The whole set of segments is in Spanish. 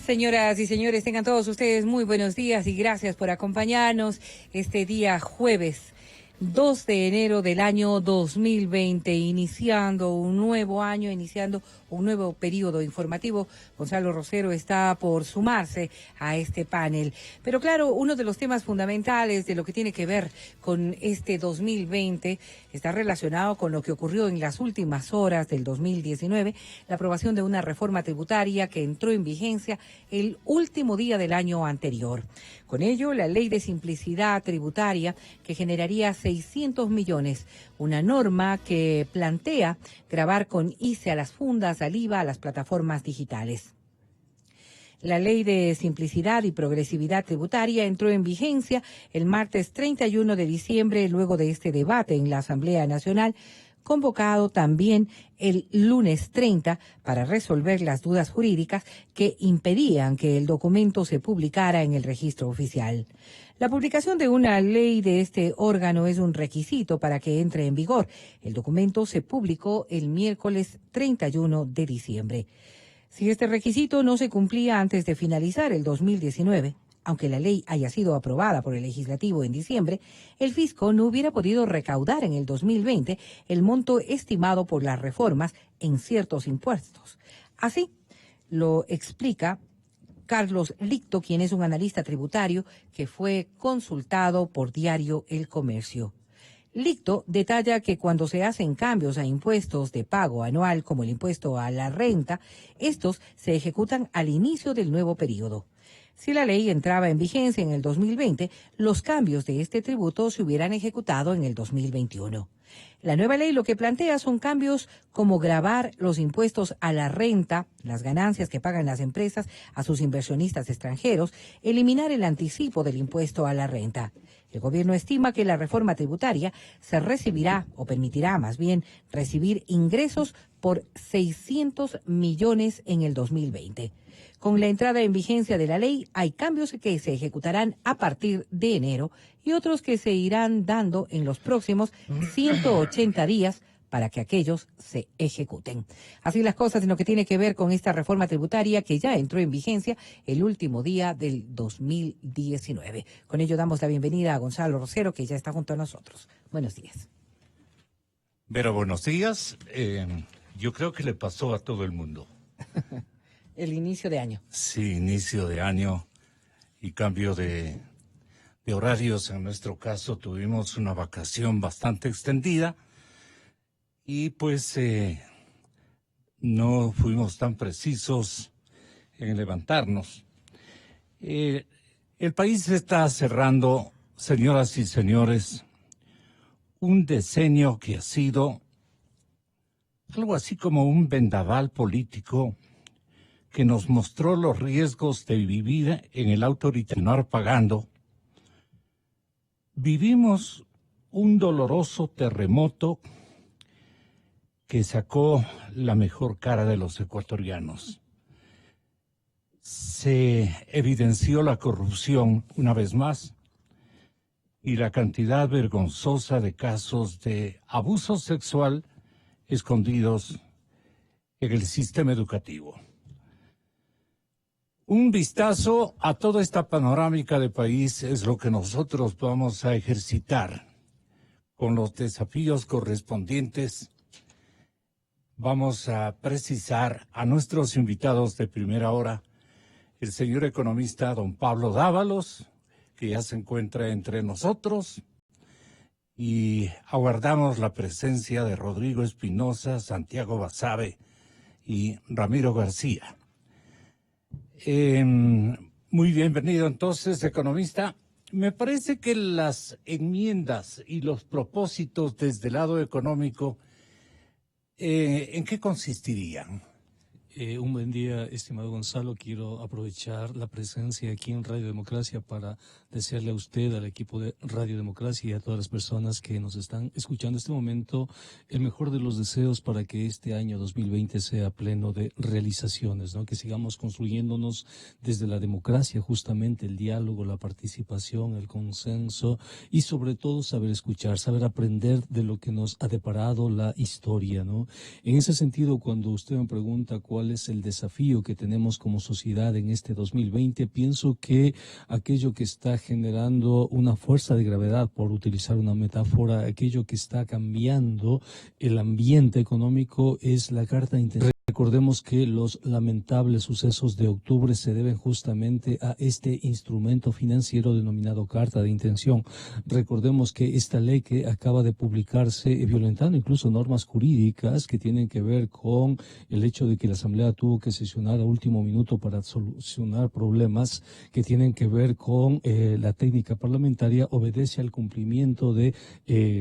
Señoras y señores, tengan todos ustedes muy buenos días y gracias por acompañarnos este día jueves 2 de enero del año 2020, iniciando un nuevo año, iniciando un nuevo periodo informativo. Gonzalo Rosero está por sumarse a este panel. Pero claro, uno de los temas fundamentales de lo que tiene que ver con este 2020 está relacionado con lo que ocurrió en las últimas horas del 2019, la aprobación de una reforma tributaria que entró en vigencia el último día del año anterior. Con ello, la ley de simplicidad tributaria que generaría 600 millones, una norma que plantea gravar con ICE a las fundas, al IVA, a las plataformas digitales. La ley de simplicidad y progresividad tributaria entró en vigencia el martes 31 de diciembre, luego de este debate en la Asamblea Nacional, convocado también el lunes 30 para resolver las dudas jurídicas que impedían que el documento se publicara en el registro oficial. La publicación de una ley de este órgano es un requisito para que entre en vigor. El documento se publicó el miércoles 31 de diciembre. Si este requisito no se cumplía antes de finalizar el 2019, aunque la ley haya sido aprobada por el Legislativo en diciembre, el fisco no hubiera podido recaudar en el 2020 el monto estimado por las reformas en ciertos impuestos. Así lo explica Carlos Licto, quien es un analista tributario que fue consultado por Diario El Comercio. Licto detalla que cuando se hacen cambios a impuestos de pago anual, como el impuesto a la renta, estos se ejecutan al inicio del nuevo periodo. Si la ley entraba en vigencia en el 2020, los cambios de este tributo se hubieran ejecutado en el 2021. La nueva ley lo que plantea son cambios como gravar los impuestos a la renta, las ganancias que pagan las empresas a sus inversionistas extranjeros, eliminar el anticipo del impuesto a la renta. El gobierno estima que la reforma tributaria se recibirá, o permitirá más bien, recibir ingresos por 600 millones en el 2020. Con la entrada en vigencia de la ley, hay cambios que se ejecutarán a partir de enero y otros que se irán dando en los próximos 180 días para que aquellos se ejecuten. Así las cosas en lo que tiene que ver con esta reforma tributaria que ya entró en vigencia el último día del 2019. Con ello damos la bienvenida a Gonzalo Rosero, que ya está junto a nosotros. Buenos días. Vera, buenos días. Yo creo que le pasó a todo el mundo. El inicio de año. Sí, inicio de año y cambio de horarios. En nuestro caso tuvimos una vacación bastante extendida y pues no fuimos tan precisos en levantarnos. El país está cerrando, señoras y señores, un decenio que ha sido algo así como un vendaval político que nos mostró los riesgos de vivir en el autoritarismo pagando. Vivimos un doloroso terremoto que sacó la mejor cara de los ecuatorianos. Se evidenció la corrupción una vez más y la cantidad vergonzosa de casos de abuso sexual escondidos en el sistema educativo. Un vistazo a toda esta panorámica de país es lo que nosotros vamos a ejercitar con los desafíos correspondientes. Vamos a precisar a nuestros invitados de primera hora, el señor economista don Pablo Dávalos, que ya se encuentra entre nosotros, y aguardamos la presencia de Rodrigo Espinosa, Santiago Basabe y Ramiro García. Muy bienvenido entonces, economista. Me parece que las enmiendas y los propósitos desde el lado económico, ¿en qué consistirían? Un buen día, estimado Gonzalo. Quiero aprovechar la presencia aquí en Radio Democracia para desearle a usted, al equipo de Radio Democracia y a todas las personas que nos están escuchando en este momento el mejor de los deseos para que este año 2020 sea pleno de realizaciones, ¿no? Que sigamos construyéndonos desde la democracia, justamente el diálogo, la participación, el consenso y sobre todo saber escuchar, saber aprender de lo que nos ha deparado la historia, ¿no? En ese sentido, cuando usted me pregunta cuál cuál es el desafío que tenemos como sociedad en este 2020, pienso que aquello que está generando una fuerza de gravedad, por utilizar una metáfora, aquello que está cambiando el ambiente económico es la carta de intención. Recordemos que los lamentables sucesos de octubre se deben justamente a este instrumento financiero denominado carta de intención. Recordemos que esta ley que acaba de publicarse, violentando incluso normas jurídicas que tienen que ver con el hecho de que la Asamblea tuvo que sesionar a último minuto para solucionar problemas que tienen que ver con la técnica parlamentaria, obedece al cumplimiento de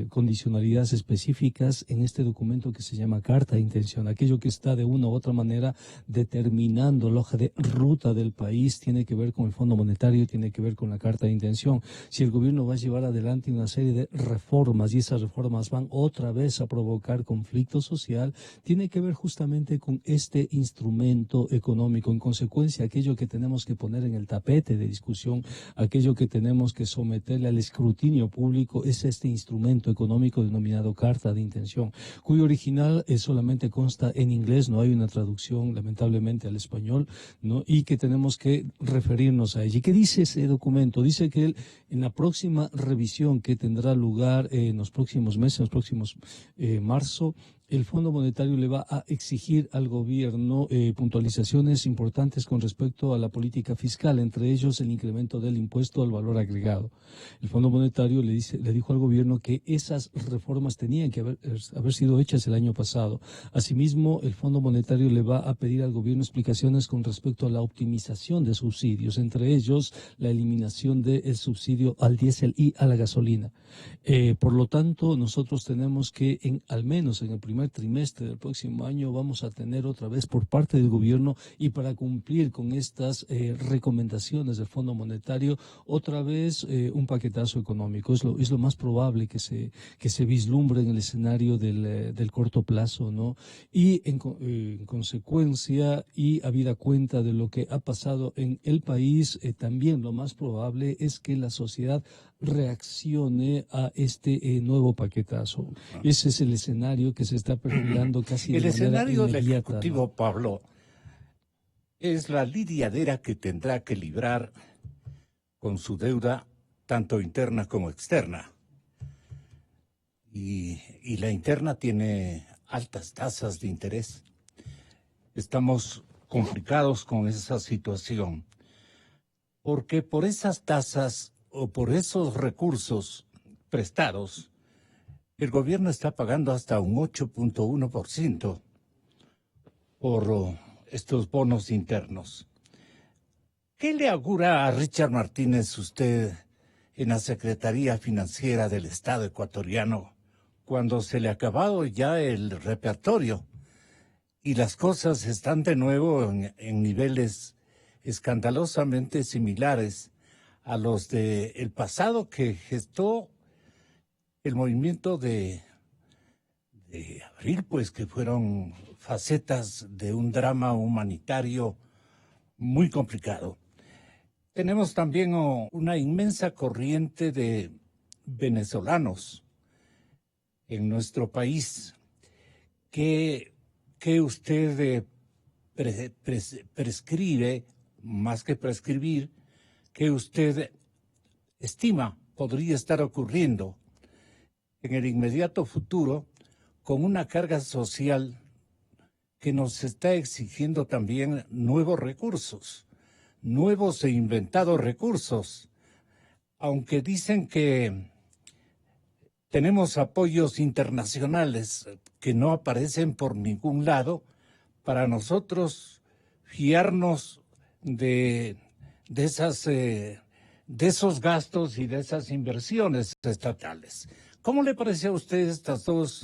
condicionalidades específicas en este documento que se llama carta de intención. Aquello que está de una u otra manera determinando la hoja de ruta del país tiene que ver con el Fondo Monetario, tiene que ver con la carta de intención. Si el gobierno va a llevar adelante una serie de reformas y esas reformas van otra vez a provocar conflicto social, tiene que ver justamente con este instrumento económico. En consecuencia, aquello que tenemos que poner en el tapete de discusión, aquello que tenemos que someterle al escrutinio público es este instrumento económico denominado carta de intención, cuyo original solamente consta en inglés, no hay una traducción lamentablemente al español, ¿no? Y que tenemos que referirnos a ella. ¿Y qué dice ese documento? Dice que en la próxima revisión que tendrá lugar en los próximos meses, en los próximos marzo, el Fondo Monetario le va a exigir al gobierno puntualizaciones importantes con respecto a la política fiscal, entre ellos el incremento del impuesto al valor agregado. El Fondo Monetario le dijo al gobierno que esas reformas tenían que haber sido hechas el año pasado. Asimismo, el Fondo Monetario le va a pedir al gobierno explicaciones con respecto a la optimización de subsidios, entre ellos la eliminación del subsidio al diésel y a la gasolina. Por lo tanto, nosotros tenemos que, al menos en el primer trimestre del próximo año, vamos a tener otra vez por parte del gobierno, y para cumplir con estas recomendaciones del Fondo Monetario, otra vez un paquetazo económico. Es lo más probable que se vislumbre en el escenario del corto plazo, ¿no? Y en consecuencia, y habida cuenta de lo que ha pasado en el país, también lo más probable es que la sociedad reaccione a este nuevo paquetazo. Ese es el escenario que se está perfilando casi de manera inmediata. El escenario del Ejecutivo, ¿no? Pablo, es la lidiadera que tendrá que librar con su deuda, tanto interna como externa. Y la interna tiene altas tasas de interés. Estamos complicados con esa situación, porque por esas tasas o por esos recursos prestados, el gobierno está pagando hasta un 8.1% por estos bonos internos. ¿Qué le augura a Richard Martínez usted en la Secretaría Financiera del Estado ecuatoriano cuando se le ha acabado ya el repertorio y las cosas están de nuevo en niveles escandalosamente similares a los del pasado que gestó el movimiento de abril, pues, que fueron facetas de un drama humanitario muy complicado? Tenemos también una inmensa corriente de venezolanos en nuestro país. ¿Qué usted prescribe, más que prescribir, que usted estima podría estar ocurriendo en el inmediato futuro con una carga social que nos está exigiendo también nuevos recursos, nuevos e inventados recursos? Aunque dicen que tenemos apoyos internacionales que no aparecen por ningún lado, para nosotros fiarnos de esos gastos y de esas inversiones estatales. ¿Cómo le parece a usted estos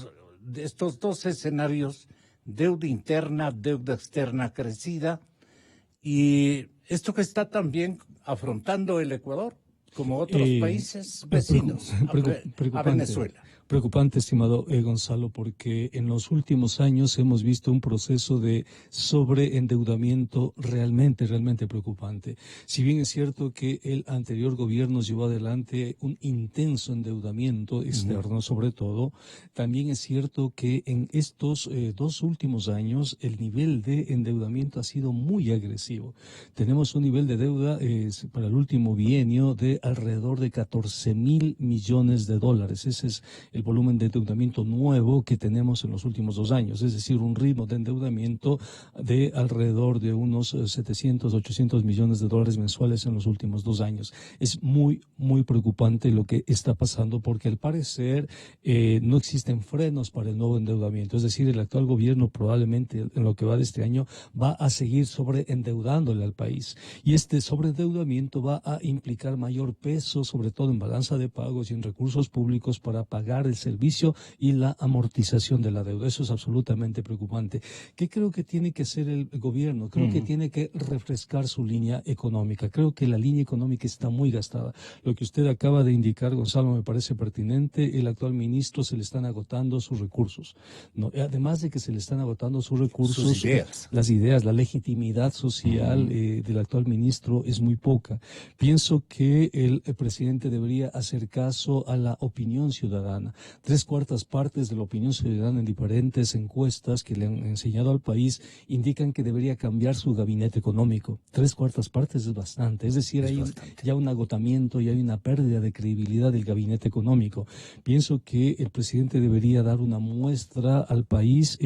dos escenarios, deuda interna, deuda externa crecida, y esto que está también afrontando el Ecuador, como otros países vecinos a Venezuela? Preocupante, estimado Gonzalo, porque en los últimos años hemos visto un proceso de sobreendeudamiento realmente preocupante. Si bien es cierto que el anterior gobierno llevó adelante un intenso endeudamiento externo, sobre todo, también es cierto que en estos 2 últimos años el nivel de endeudamiento ha sido muy agresivo. Tenemos un nivel de deuda para el último bienio de alrededor de 14.000 millones de dólares. Ese es el volumen de endeudamiento nuevo que tenemos en los últimos 2 años, es decir, un ritmo de endeudamiento de alrededor de unos 700, 800 millones de dólares mensuales en los últimos 2 años. Es muy preocupante lo que está pasando porque al parecer no existen frenos para el nuevo endeudamiento, es decir, el actual gobierno probablemente en lo que va de este año va a seguir sobreendeudándole al país y este sobreendeudamiento va a implicar mayor peso, sobre todo en balanza de pagos y en recursos públicos para pagar el servicio y la amortización de la deuda. Eso es absolutamente preocupante. ¿Qué creo que tiene que hacer el gobierno? Creo que tiene que refrescar su línea económica. Creo que la línea económica está muy gastada. Lo que usted acaba de indicar, Gonzalo, me parece pertinente. El actual ministro se le están agotando sus recursos. No, además de que se le están agotando sus recursos, sus ideas. Las ideas, la legitimidad social del actual ministro es muy poca. Pienso que el presidente debería hacer caso a la opinión ciudadana. 3/4 partes de la opinión ciudadana en diferentes encuestas que le han enseñado al país indican que debería cambiar su gabinete económico. 3/4 partes es bastante, es decir, hay ya un agotamiento y hay una pérdida de credibilidad del gabinete económico. Pienso que el presidente debería dar una muestra al país,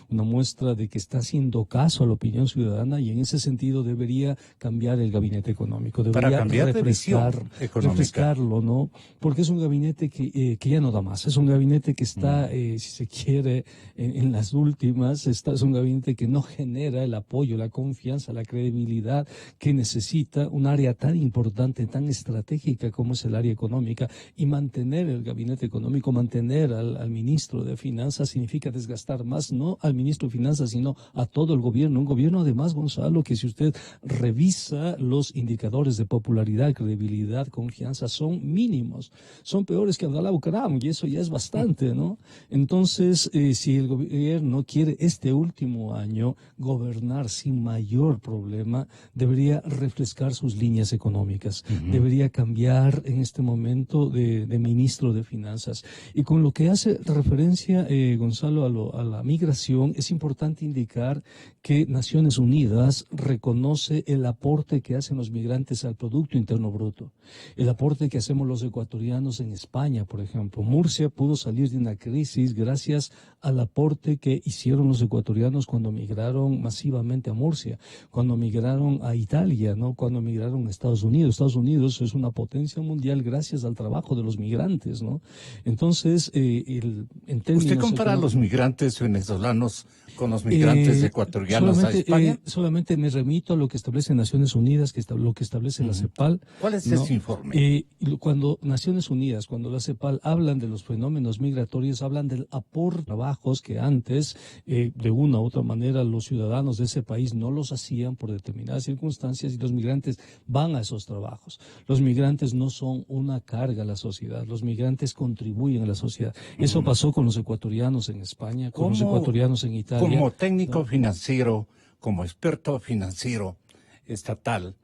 una muestra de que está haciendo caso a la opinión ciudadana y en ese sentido debería cambiar el gabinete económico. Debería para cambiar de visión económica. Refrescarlo, ¿no? Porque es un gabinete que ya no da más. Es un gabinete que está, si se quiere, en las últimas. Es un gabinete que no genera el apoyo, la confianza, la credibilidad que necesita un área tan importante, tan estratégica como es el área económica. Y mantener el gabinete económico, mantener al ministro de Finanzas significa desgastar más, no al ministro de Finanzas, sino a todo el gobierno. Un gobierno, además, Gonzalo, que si usted revisa los indicadores de popularidad, credibilidad, confianza, son mínimos. Son peores que Abdalá Bucaram, y eso ya es bastante, ¿no? Entonces, si el gobierno quiere este último año gobernar sin mayor problema, debería refrescar sus líneas económicas, debería cambiar en este momento de ministro de Finanzas. Y con lo que hace referencia, Gonzalo, a la migración, es importante indicar que Naciones Unidas reconoce el aporte que hacen los migrantes al Producto Interno Bruto, el aporte que hacemos los ecuatorianos en España, por ejemplo. Murcia pudo salir de una crisis gracias al aporte que hicieron los ecuatorianos cuando migraron masivamente a Murcia, cuando migraron a Italia, ¿no? Cuando migraron a Estados Unidos. Estados Unidos es una potencia mundial gracias al trabajo de los migrantes, ¿no? Entonces, en términos... ¿Usted compara a los migrantes venezolanos con los migrantes ecuatorianos a España? Solamente me remito a lo que establece Naciones Unidas, lo que establece la CEPAL. ¿Cuál es ese informe? Cuando Naciones Unidas, cuando la CEPAL hablan de los fenómenos migratorios, hablan del aporte de trabajos que antes, de una u otra manera, los ciudadanos de ese país no los hacían por determinadas circunstancias y los migrantes van a esos trabajos. Los migrantes no son una carga a la sociedad, los migrantes contribuyen a la sociedad. Eso pasó con los ecuatorianos en España, con los ecuatorianos en Italia. Como técnico financiero, como experto financiero estatal,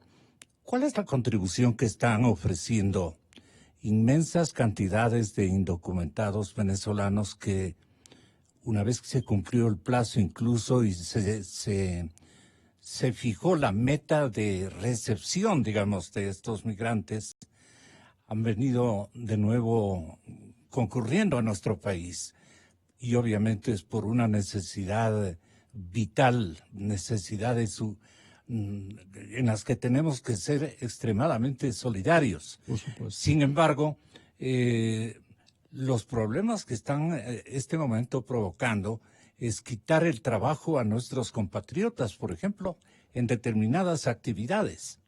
¿cuál es la contribución que están ofreciendo inmensas cantidades de indocumentados venezolanos que una vez que se cumplió el plazo incluso y se fijó la meta de recepción, digamos, de estos migrantes, han venido de nuevo concurriendo a nuestro país? Y obviamente es por una necesidad vital, necesidades en las que tenemos que ser extremadamente solidarios. Por supuesto. Sin embargo, los problemas que están este momento provocando es quitar el trabajo a nuestros compatriotas, por ejemplo, en determinadas actividades.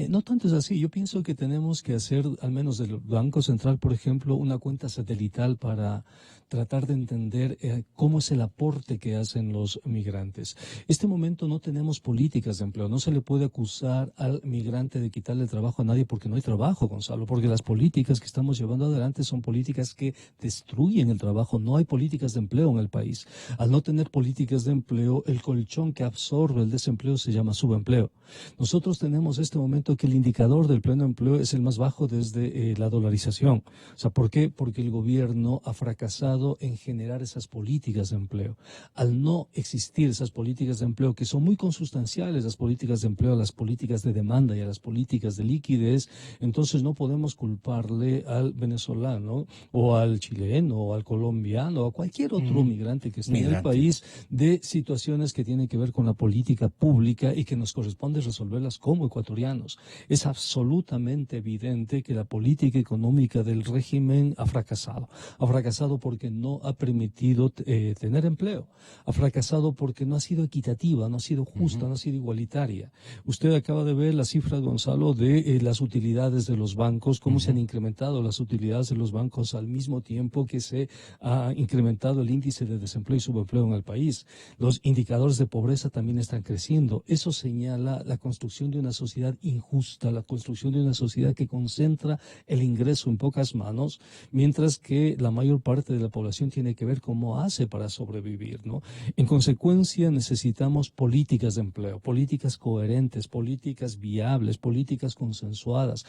No tanto es así. Yo pienso que tenemos que hacer, al menos del Banco Central, por ejemplo, una cuenta satelital para tratar de entender cómo es el aporte que hacen los migrantes. Este momento no tenemos políticas de empleo. No se le puede acusar al migrante de quitarle trabajo a nadie porque no hay trabajo, Gonzalo, porque las políticas que estamos llevando adelante son políticas que destruyen el trabajo. No hay políticas de empleo en el país. Al no tener políticas de empleo, el colchón que absorbe el desempleo se llama subempleo. Nosotros tenemos este momento que el indicador del pleno empleo es el más bajo desde la dolarización. O sea, ¿por qué? Porque el gobierno ha fracasado en generar esas políticas de empleo. Al no existir esas políticas de empleo, que son muy consustanciales, las políticas de empleo, a las políticas de demanda y a las políticas de liquidez, entonces no podemos culparle al venezolano o al chileno o al colombiano o a cualquier otro migrante que esté en el país de situaciones que tienen que ver con la política pública y que nos corresponde resolverlas como ecuatorianos. Es absolutamente evidente que la política económica del régimen ha fracasado. Ha fracasado porque no ha permitido tener empleo. Ha fracasado porque no ha sido equitativa, no ha sido justa, no ha sido igualitaria. Usted acaba de ver la cifra, Gonzalo, de las utilidades de los bancos, cómo se han incrementado las utilidades de los bancos al mismo tiempo que se ha incrementado el índice de desempleo y subempleo en el país. Los indicadores de pobreza también están creciendo. Eso señala la construcción de una sociedad injusta, la construcción de una sociedad que concentra el ingreso en pocas manos, mientras que la mayor parte de la población tiene que ver cómo hace para sobrevivir, ¿no? En consecuencia, necesitamos políticas de empleo, políticas coherentes, políticas viables, políticas consensuadas,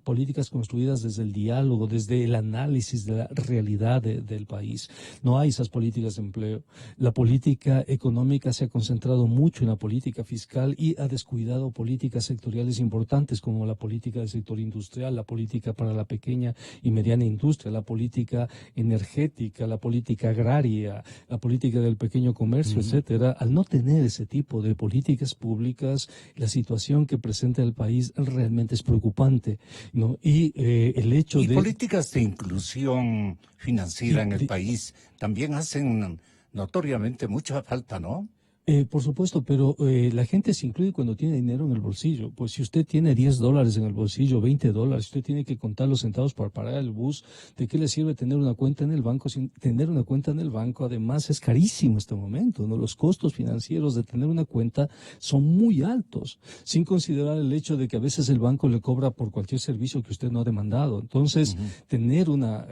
políticas construidas desde el diálogo, desde el análisis de la realidad del país. No hay esas políticas de empleo. La política económica se ha concentrado mucho en la política fiscal y ha descuidado políticas sectoriales importantes como la política del sector industrial, la política para la pequeña y mediana industria, la política energética, la política agraria, la política del pequeño comercio, etcétera. Al no tener ese tipo de políticas públicas, la situación que presenta el país realmente es preocupante, ¿no? Y el hecho de políticas de inclusión financiera en el país también hacen notoriamente mucha falta, ¿no? Por supuesto, pero la gente se incluye cuando tiene dinero en el bolsillo. Pues si usted tiene $10 en el bolsillo, $20, usted tiene que contar los centavos para parar el bus. ¿De qué le sirve tener una cuenta en el banco? Sin tener una cuenta en el banco, además, es carísimo en este momento, ¿no? Los costos financieros de tener una cuenta son muy altos, sin considerar el hecho de que a veces el banco le cobra por cualquier servicio que usted no ha demandado. Entonces, tener una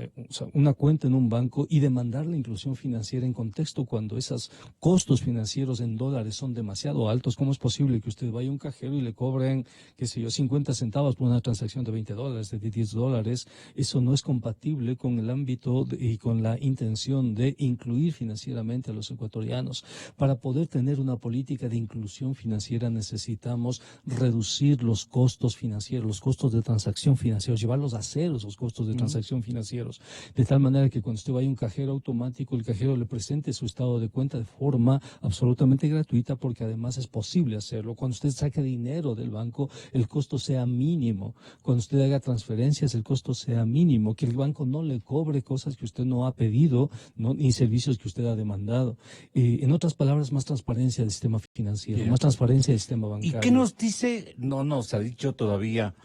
cuenta en un banco y demandar la inclusión financiera en contexto cuando esos costos financieros en dólares son demasiado altos. ¿Cómo es posible que usted vaya a un cajero y le cobren, qué sé yo, 50 centavos por una transacción de $20, de $10? Eso no es compatible con el ámbito y con la intención de incluir financieramente a los ecuatorianos. Para poder tener una política de inclusión financiera necesitamos reducir los costos financieros, los costos de transacción financieros, llevarlos a cero esos costos de transacción financieros, de tal manera que cuando usted vaya a un cajero automático, el cajero le presente su estado de cuenta de forma absolutamente gratuita, porque además es posible hacerlo. Cuando usted saque dinero del banco, el costo sea mínimo. Cuando usted haga transferencias, el costo sea mínimo. Que el banco no le cobre cosas que usted no ha pedido, ¿no? Ni servicios que usted ha demandado. En otras palabras, más transparencia del sistema financiero, más transparencia del sistema bancario. ¿Y qué nos dice? No nos ha dicho todavía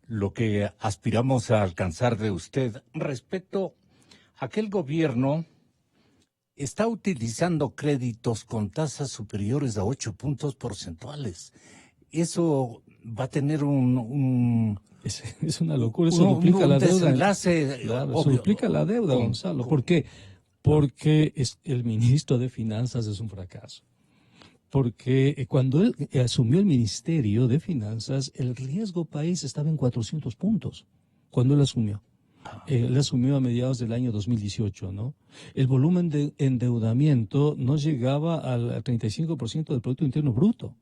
lo que aspiramos a alcanzar de usted respecto a que el gobierno está utilizando créditos con tasas superiores a 8 puntos porcentuales. Eso va a tener Es una locura, eso duplica la deuda. Claro, eso duplica la deuda, Gonzalo. ¿Por qué? Porque el ministro de Finanzas es un fracaso. Porque cuando él asumió el Ministerio de Finanzas, el riesgo país estaba en 400 puntos, cuando él asumió. Él asumió a mediados del año 2018, ¿no? El volumen de endeudamiento no llegaba al 35% del Producto Interno Bruto.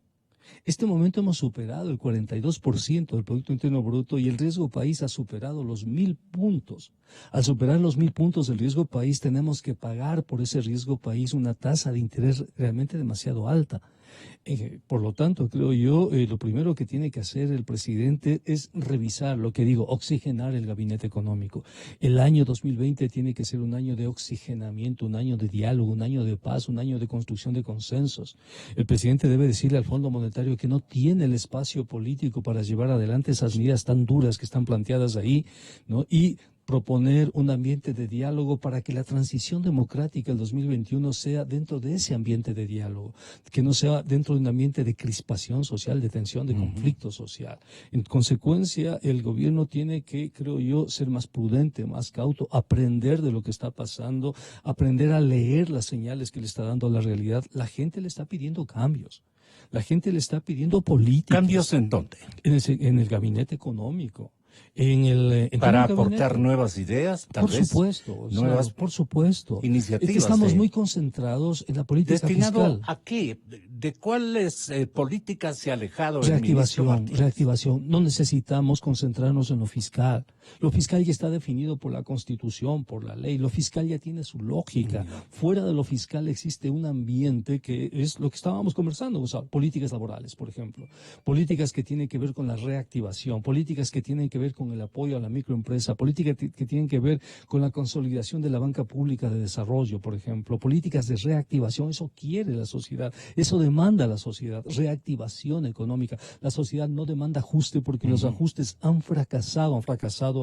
Este momento hemos superado el 42% del Producto Interno Bruto y el riesgo país ha superado los 1.000 puntos. Al superar los 1.000 puntos del riesgo país, tenemos que pagar por ese riesgo país una tasa de interés realmente demasiado alta. Por lo tanto, creo yo, lo primero que tiene que hacer el presidente es revisar lo que digo, oxigenar el gabinete económico. El año 2020 tiene que ser un año de oxigenamiento, un año de diálogo, un año de paz, un año de construcción de consensos. El presidente debe decirle al Fondo Monetario que no tiene el espacio político para llevar adelante esas medidas tan duras que están planteadas ahí, ¿no? Y proponer un ambiente de diálogo para que la transición democrática del 2021 sea dentro de ese ambiente de diálogo, que no sea dentro de un ambiente de crispación social, de tensión, de conflicto social. En consecuencia, el gobierno tiene que, creo yo, ser más prudente, más cauto, aprender de lo que está pasando, aprender a leer las señales que le está dando a la realidad. La gente le está pidiendo cambios. La gente le está pidiendo políticas. ¿Cambios en dónde? En el gabinete económico. Para aportar nuevas ideas, tal vez. Por supuesto. Iniciativas. Estamos muy concentrados en la política ¿Destinado fiscal. a qué? ¿De cuáles políticas se ha alejado el Reactivación, ministro Martínez? reactivación. No necesitamos concentrarnos en lo fiscal. Lo fiscal ya está definido por la Constitución, por la ley. Lo fiscal ya tiene su lógica. Fuera de lo fiscal existe un ambiente que es lo que estábamos conversando, o sea, políticas laborales, por ejemplo. Políticas que tienen que ver con la reactivación, políticas que tienen que ver con el apoyo a la microempresa, políticas que tienen que ver con la consolidación de la banca pública de desarrollo, por ejemplo, políticas de reactivación. Eso quiere la sociedad, eso demanda la sociedad, reactivación económica. La sociedad no demanda ajuste porque los ajustes han fracasado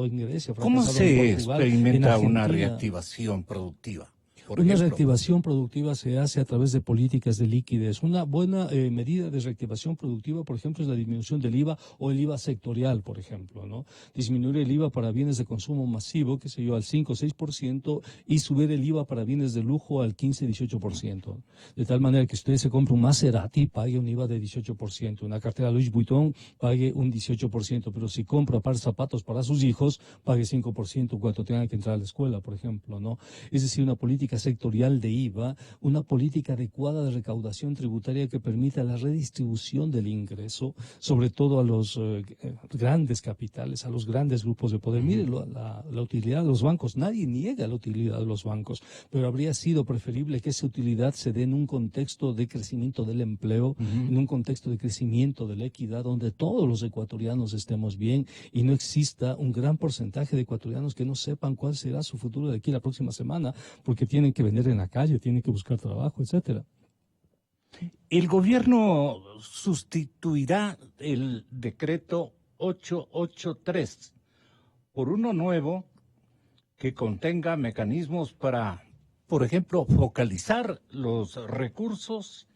en Grecia, ¿Cómo fracasado se en Portugal, experimenta en una Argentina. reactivación productiva? Una reactivación productiva se hace a través de políticas de liquidez. Una buena medida de reactivación productiva, por ejemplo, es la disminución del IVA o el IVA sectorial, por ejemplo, ¿no? Disminuir el IVA para bienes de consumo masivo, qué sé yo, al 5 o 6% y subir el IVA para bienes de lujo al 15-18%. De tal manera que usted se compre un Maserati, pague un IVA de 18%. Una cartera Louis Vuitton, pague un 18%. Pero si compra par de zapatos para sus hijos, pague 5% cuando tenga que entrar a la escuela, por ejemplo, ¿no? Es decir, una política sectorial de IVA, una política adecuada de recaudación tributaria que permita la redistribución del ingreso, sobre todo a los grandes capitales, a los grandes grupos de poder. Mire la utilidad de los bancos, nadie niega la utilidad de los bancos, pero habría sido preferible que esa utilidad se dé en un contexto de crecimiento del empleo, en un contexto de crecimiento de la equidad, donde todos los ecuatorianos estemos bien y no exista un gran porcentaje de ecuatorianos que no sepan cuál será su futuro de aquí a la próxima semana, porque tienen que vender en la calle, tienen que buscar trabajo, etcétera. El gobierno sustituirá el decreto 883 por uno nuevo que contenga mecanismos para, por ejemplo, focalizar los recursos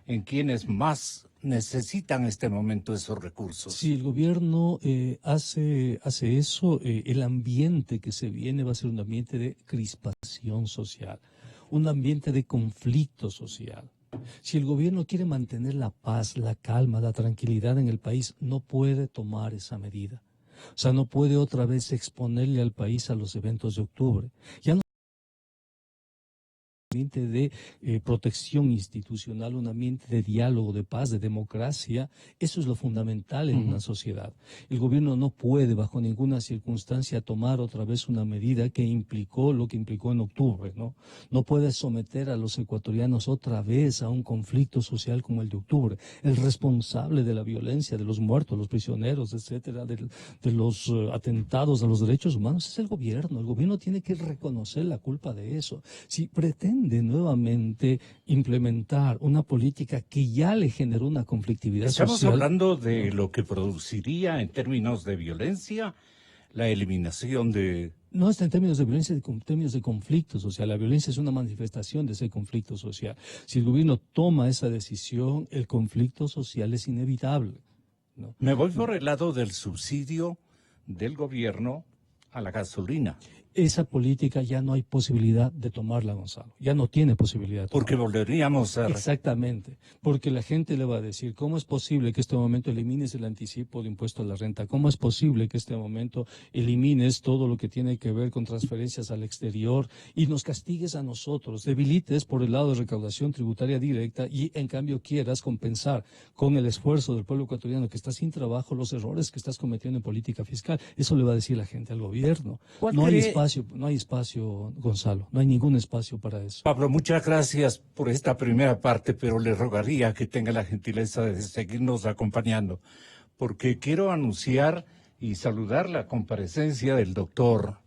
en quienes más necesitan en este momento esos recursos. Si el gobierno hace eso, el ambiente que se viene va a ser un ambiente de crispación social, un ambiente de conflicto social. Si el gobierno quiere mantener la paz, la calma, la tranquilidad en el país, no puede tomar esa medida. O sea, no puede otra vez exponerle al país a los eventos de octubre. Ya no ambiente de protección institucional, un ambiente de diálogo, de paz, de democracia. Eso es lo fundamental en una sociedad. El gobierno no puede bajo ninguna circunstancia tomar otra vez una medida que implicó lo que implicó en octubre, ¿no? No puede someter a los ecuatorianos otra vez a un conflicto social como el de octubre. El responsable de la violencia, de los muertos, los prisioneros, etcétera, de los atentados a los derechos humanos es el gobierno. El gobierno tiene que reconocer la culpa de eso. Si pretende nuevamente implementar una política que ya le generó una conflictividad social. Estamos hablando de lo que produciría en términos de violencia la eliminación de... No está en términos de violencia, en términos de conflicto social. La violencia es una manifestación de ese conflicto social. Si el gobierno toma esa decisión, el conflicto social es inevitable, ¿no? Me voy por el lado del subsidio del gobierno a la gasolina. Esa política ya no hay posibilidad de tomarla, Gonzalo. Ya no tiene posibilidad de tomarla. Porque volveríamos a... Exactamente. Porque la gente le va a decir, ¿cómo es posible que este momento elimines el anticipo de impuesto a la renta? ¿Cómo es posible que este momento elimines todo lo que tiene que ver con transferencias al exterior y nos castigues a nosotros, debilites por el lado de recaudación tributaria directa y en cambio quieras compensar con el esfuerzo del pueblo ecuatoriano que está sin trabajo los errores que estás cometiendo en política fiscal? Eso le va a decir la gente al gobierno. No hay espacio espacio, Gonzalo, no hay ningún espacio para eso. Pablo, muchas gracias por esta primera parte, pero le rogaría que tenga la gentileza de seguirnos acompañando, porque quiero anunciar y saludar la comparecencia del doctor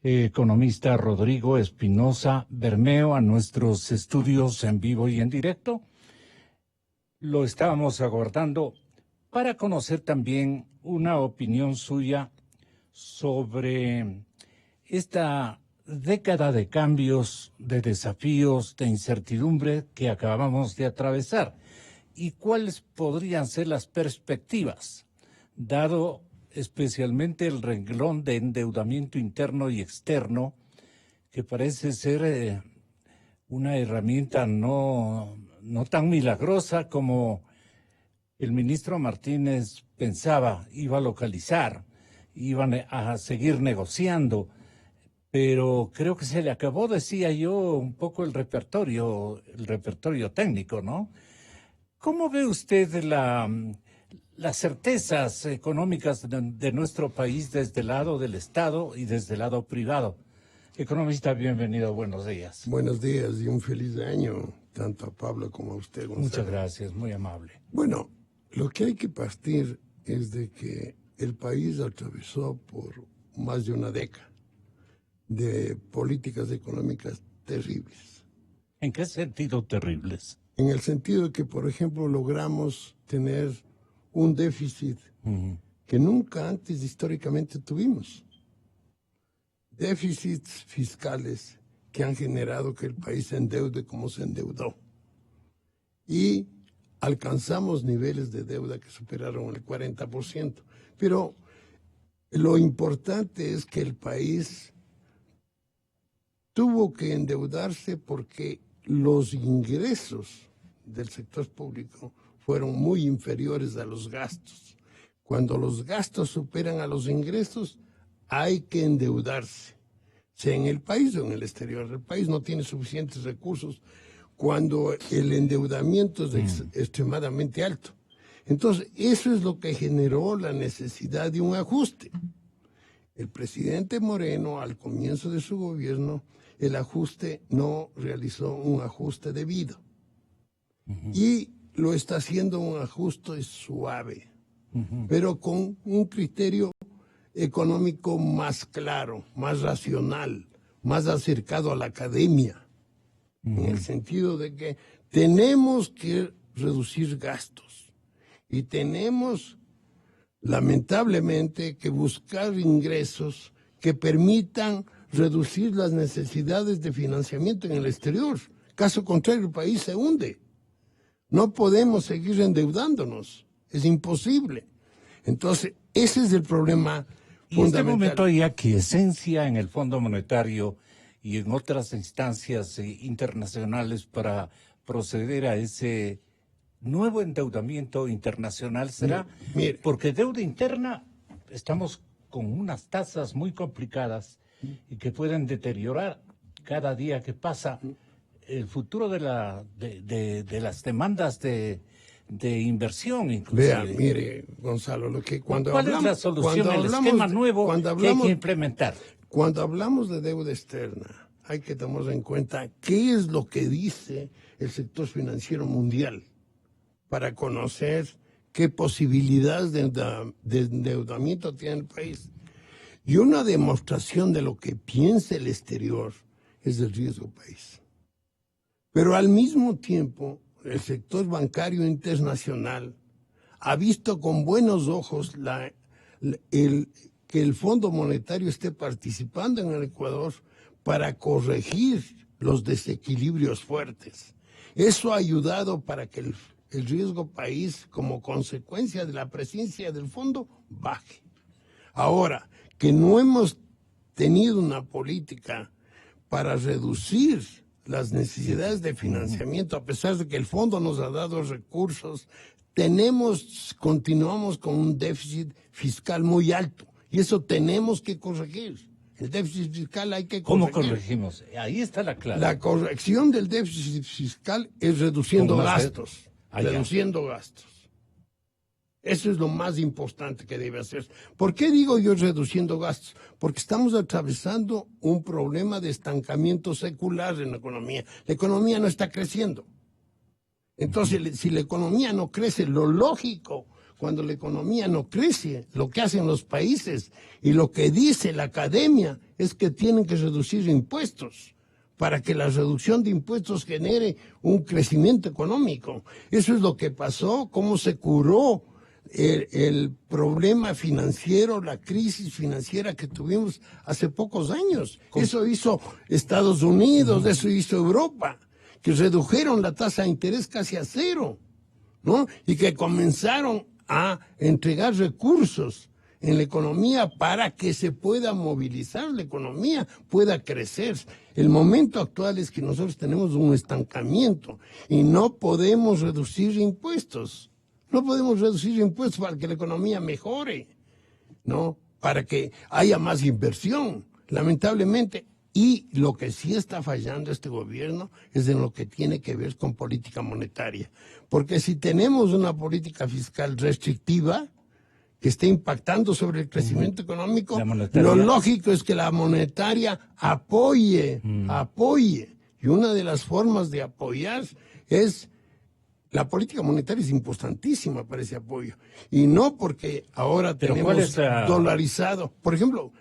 economista Rodrigo Espinosa Bermeo a nuestros estudios en vivo y en directo. Lo estábamos aguardando para conocer también una opinión suya sobre esta década de cambios, de desafíos, de incertidumbre que acabamos de atravesar y cuáles podrían ser las perspectivas, dado especialmente el renglón de endeudamiento interno y externo, que parece ser una herramienta no tan milagrosa como el ministro Martínez pensaba, iba a localizar, iban a seguir negociando, pero creo que se le acabó, decía yo, un poco el repertorio técnico, ¿no? ¿Cómo ve usted las certezas económicas de nuestro país desde el lado del Estado y desde el lado privado? Economista, bienvenido, buenos días. Buenos días y un feliz año, tanto a Pablo como a usted, Gonzalo. Muchas gracias, muy amable. Bueno, lo que hay que partir es de que el país atravesó por más de una década de políticas económicas terribles. ¿En qué sentido terribles? En el sentido de que, por ejemplo, logramos tener un déficit que nunca antes históricamente tuvimos. Déficits fiscales que han generado que el país se endeude como se endeudó. Y alcanzamos niveles de deuda que superaron el 40%. Pero lo importante es que el país tuvo que endeudarse porque los ingresos del sector público fueron muy inferiores a los gastos. Cuando los gastos superan a los ingresos, hay que endeudarse, sea en el país o en el exterior. El país no tiene suficientes recursos cuando el endeudamiento es extremadamente alto. Entonces, eso es lo que generó la necesidad de un ajuste. El presidente Moreno, al comienzo de su gobierno, el ajuste no realizó un ajuste debido. Y lo está haciendo un ajuste suave, pero con un criterio económico más claro, más racional, más acercado a la academia, en el sentido de que tenemos que reducir gastos y tenemos, lamentablemente, que buscar ingresos que permitan reducir las necesidades de financiamiento en el exterior. Caso contrario, el país se hunde. No podemos seguir endeudándonos. Es imposible. Entonces, ese es el problema fundamental. Y en este momento hay aquiescencia en el Fondo Monetario y en otras instancias internacionales para proceder a ese nuevo endeudamiento internacional. ¿Será? Mire. Porque deuda interna estamos con unas tasas muy complicadas y que pueden deteriorar cada día que pasa el futuro de las demandas de inversión, inclusive. Vea, mire, Gonzalo, lo que cuando ¿Cuál hablamos, es la solución, el esquema nuevo que hay que implementar? Cuando hablamos de deuda externa, hay que tomar en cuenta qué es lo que dice el sector financiero mundial para conocer qué posibilidades de endeudamiento tiene el país. Y una demostración de lo que piensa el exterior es el riesgo país. Pero al mismo tiempo, el sector bancario internacional ha visto con buenos ojos que el Fondo Monetario esté participando en el Ecuador para corregir los desequilibrios fuertes. Eso ha ayudado para que el riesgo país, como consecuencia de la presencia del fondo, baje. Ahora, que no hemos tenido una política para reducir las necesidades de financiamiento, a pesar de que el fondo nos ha dado recursos, continuamos con un déficit fiscal muy alto y eso tenemos que corregir. El déficit fiscal hay que corregir. ¿Cómo corregimos? Ahí está la clave. La corrección del déficit fiscal es reduciendo gastos. Reduciendo gastos. Eso es lo más importante que debe hacer. ¿Por qué digo yo reduciendo gastos? Porque estamos atravesando un problema de estancamiento secular en la economía. La economía no está creciendo. Entonces, si la economía no crece, lo lógico, cuando la economía no crece, lo que hacen los países y lo que dice la academia es que tienen que reducir impuestos para que la reducción de impuestos genere un crecimiento económico. Eso es lo que pasó, cómo se curó el problema financiero, la crisis financiera que tuvimos hace pocos años. Eso hizo Estados Unidos, eso hizo Europa, que redujeron la tasa de interés casi a cero, ¿no? Y que comenzaron a entregar recursos en la economía para que se pueda movilizar, la economía pueda crecer. El momento actual es que nosotros tenemos un estancamiento y no podemos reducir impuestos. No podemos reducir impuestos para que la economía mejore, ¿no? Para que haya más inversión, lamentablemente. Y lo que sí está fallando este gobierno es en lo que tiene que ver con política monetaria. Porque si tenemos una política fiscal restrictiva que esté impactando sobre el crecimiento económico, lo lógico es que la monetaria apoye. Y una de las formas de apoyar es... La política monetaria es importantísima para ese apoyo. Y no porque ahora tenemos dolarizado. Por ejemplo,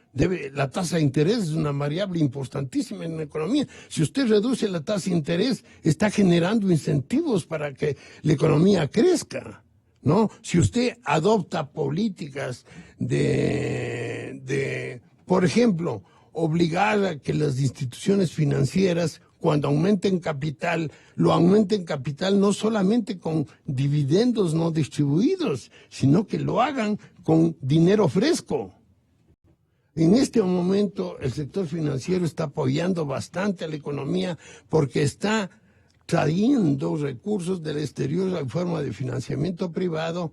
la tasa de interés es una variable importantísima en la economía. Si usted reduce la tasa de interés, está generando incentivos para que la economía crezca, ¿no? Si usted adopta políticas por ejemplo, obligar a que las instituciones financieras, cuando aumenten capital, lo aumenten capital no solamente con dividendos no distribuidos, sino que lo hagan con dinero fresco. En este momento el sector financiero está apoyando bastante a la economía porque está trayendo recursos del exterior en forma de financiamiento privado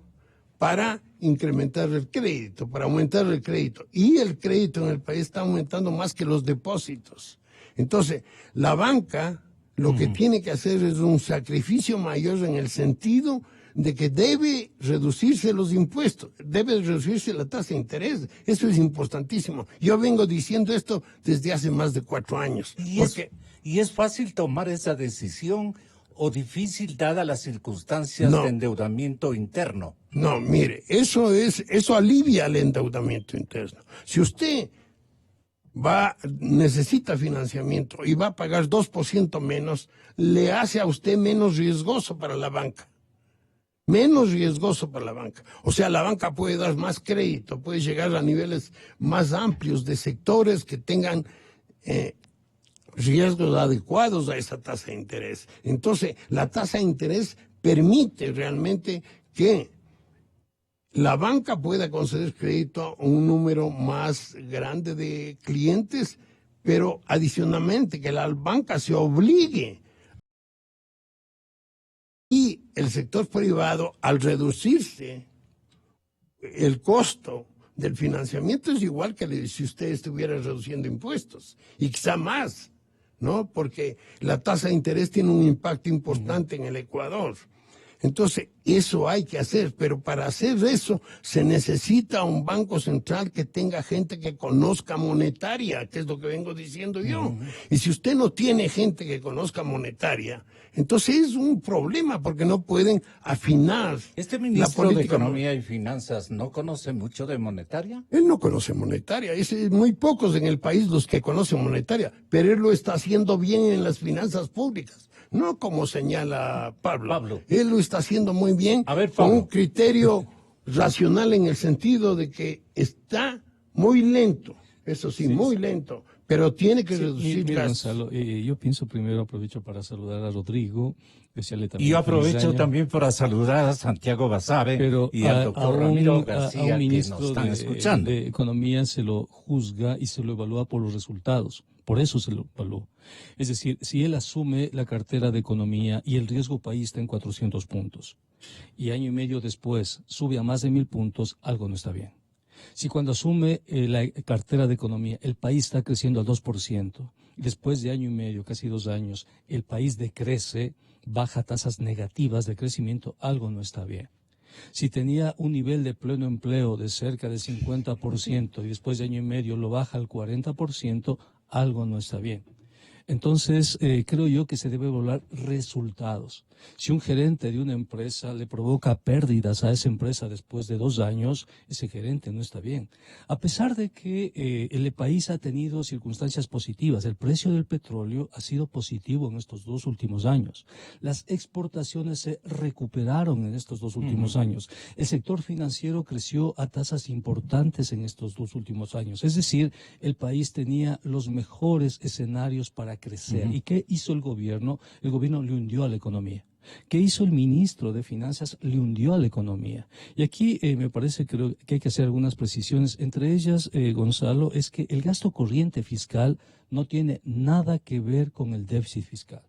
para incrementar el crédito, para aumentar el crédito. Y el crédito en el país está aumentando más que los depósitos. Entonces, la banca lo que tiene que hacer es un sacrificio mayor en el sentido de que debe reducirse los impuestos, debe reducirse la tasa de interés. Eso es importantísimo. Yo vengo diciendo esto desde hace más de 4 años. ¿Y es fácil tomar esa decisión o difícil dadas las circunstancias de endeudamiento interno? No, mire, eso alivia el endeudamiento interno. Si usted necesita financiamiento y va a pagar 2% menos, le hace a usted menos riesgoso para la banca. Menos riesgoso para la banca. O sea, la banca puede dar más crédito, puede llegar a niveles más amplios de sectores que tengan riesgos adecuados a esa tasa de interés. Entonces, la tasa de interés permite realmente que la banca pueda conceder crédito a un número más grande de clientes, pero adicionalmente que la banca se obligue. Y el sector privado, al reducirse el costo del financiamiento, es igual que si usted estuviera reduciendo impuestos, y quizá más, ¿no? Porque la tasa de interés tiene un impacto importante en el Ecuador. Entonces, eso hay que hacer, pero para hacer eso se necesita un banco central que tenga gente que conozca monetaria, que es lo que vengo diciendo yo. Y si usted no tiene gente que conozca monetaria, entonces es un problema porque no pueden afinar. ¿Este ministro de Economía y Finanzas no conoce mucho de monetaria? Él no conoce monetaria, es muy pocos en el país los que conocen monetaria, pero él lo está haciendo bien en las finanzas públicas. No como señala Pablo. Él lo está haciendo muy bien, con un criterio racional en el sentido de que está muy lento, eso sí, muy lento, pero tiene que reducir gastos. Gonzalo, yo pienso primero, aprovecho para saludar a Rodrigo, desearle también y yo aprovecho también para saludar a Santiago Basabe y al doctor Ramiro García, que nos están escuchando. De Economía se lo juzga y se lo evalúa por los resultados. Por eso se lo evaluó. Es decir, si él asume la cartera de Economía y el riesgo país está en 400 puntos, y año y medio después sube a más de 1.000 puntos, algo no está bien. Si cuando asume la cartera de Economía el país está creciendo al 2%, y después de año y medio, casi 2 años, el país decrece, baja tasas negativas de crecimiento, algo no está bien. Si tenía un nivel de pleno empleo de cerca de 50% y después de año y medio lo baja al 40%, algo no está bien. Entonces, creo yo que se debe evaluar resultados. Si un gerente de una empresa le provoca pérdidas a esa empresa después de 2 años, ese gerente no está bien. A pesar de que el país ha tenido circunstancias positivas, el precio del petróleo ha sido positivo en estos 2 últimos años. Las exportaciones se recuperaron en estos 2 últimos años. El sector financiero creció a tasas importantes en estos 2 últimos años. Es decir, el país tenía los mejores escenarios para crecer. ¿Y qué hizo el gobierno? El gobierno le hundió a la economía. ¿Qué hizo el ministro de Finanzas? Le hundió a la economía. Y aquí me parece que hay que hacer algunas precisiones. Entre ellas, Gonzalo, es que el gasto corriente fiscal no tiene nada que ver con el déficit fiscal.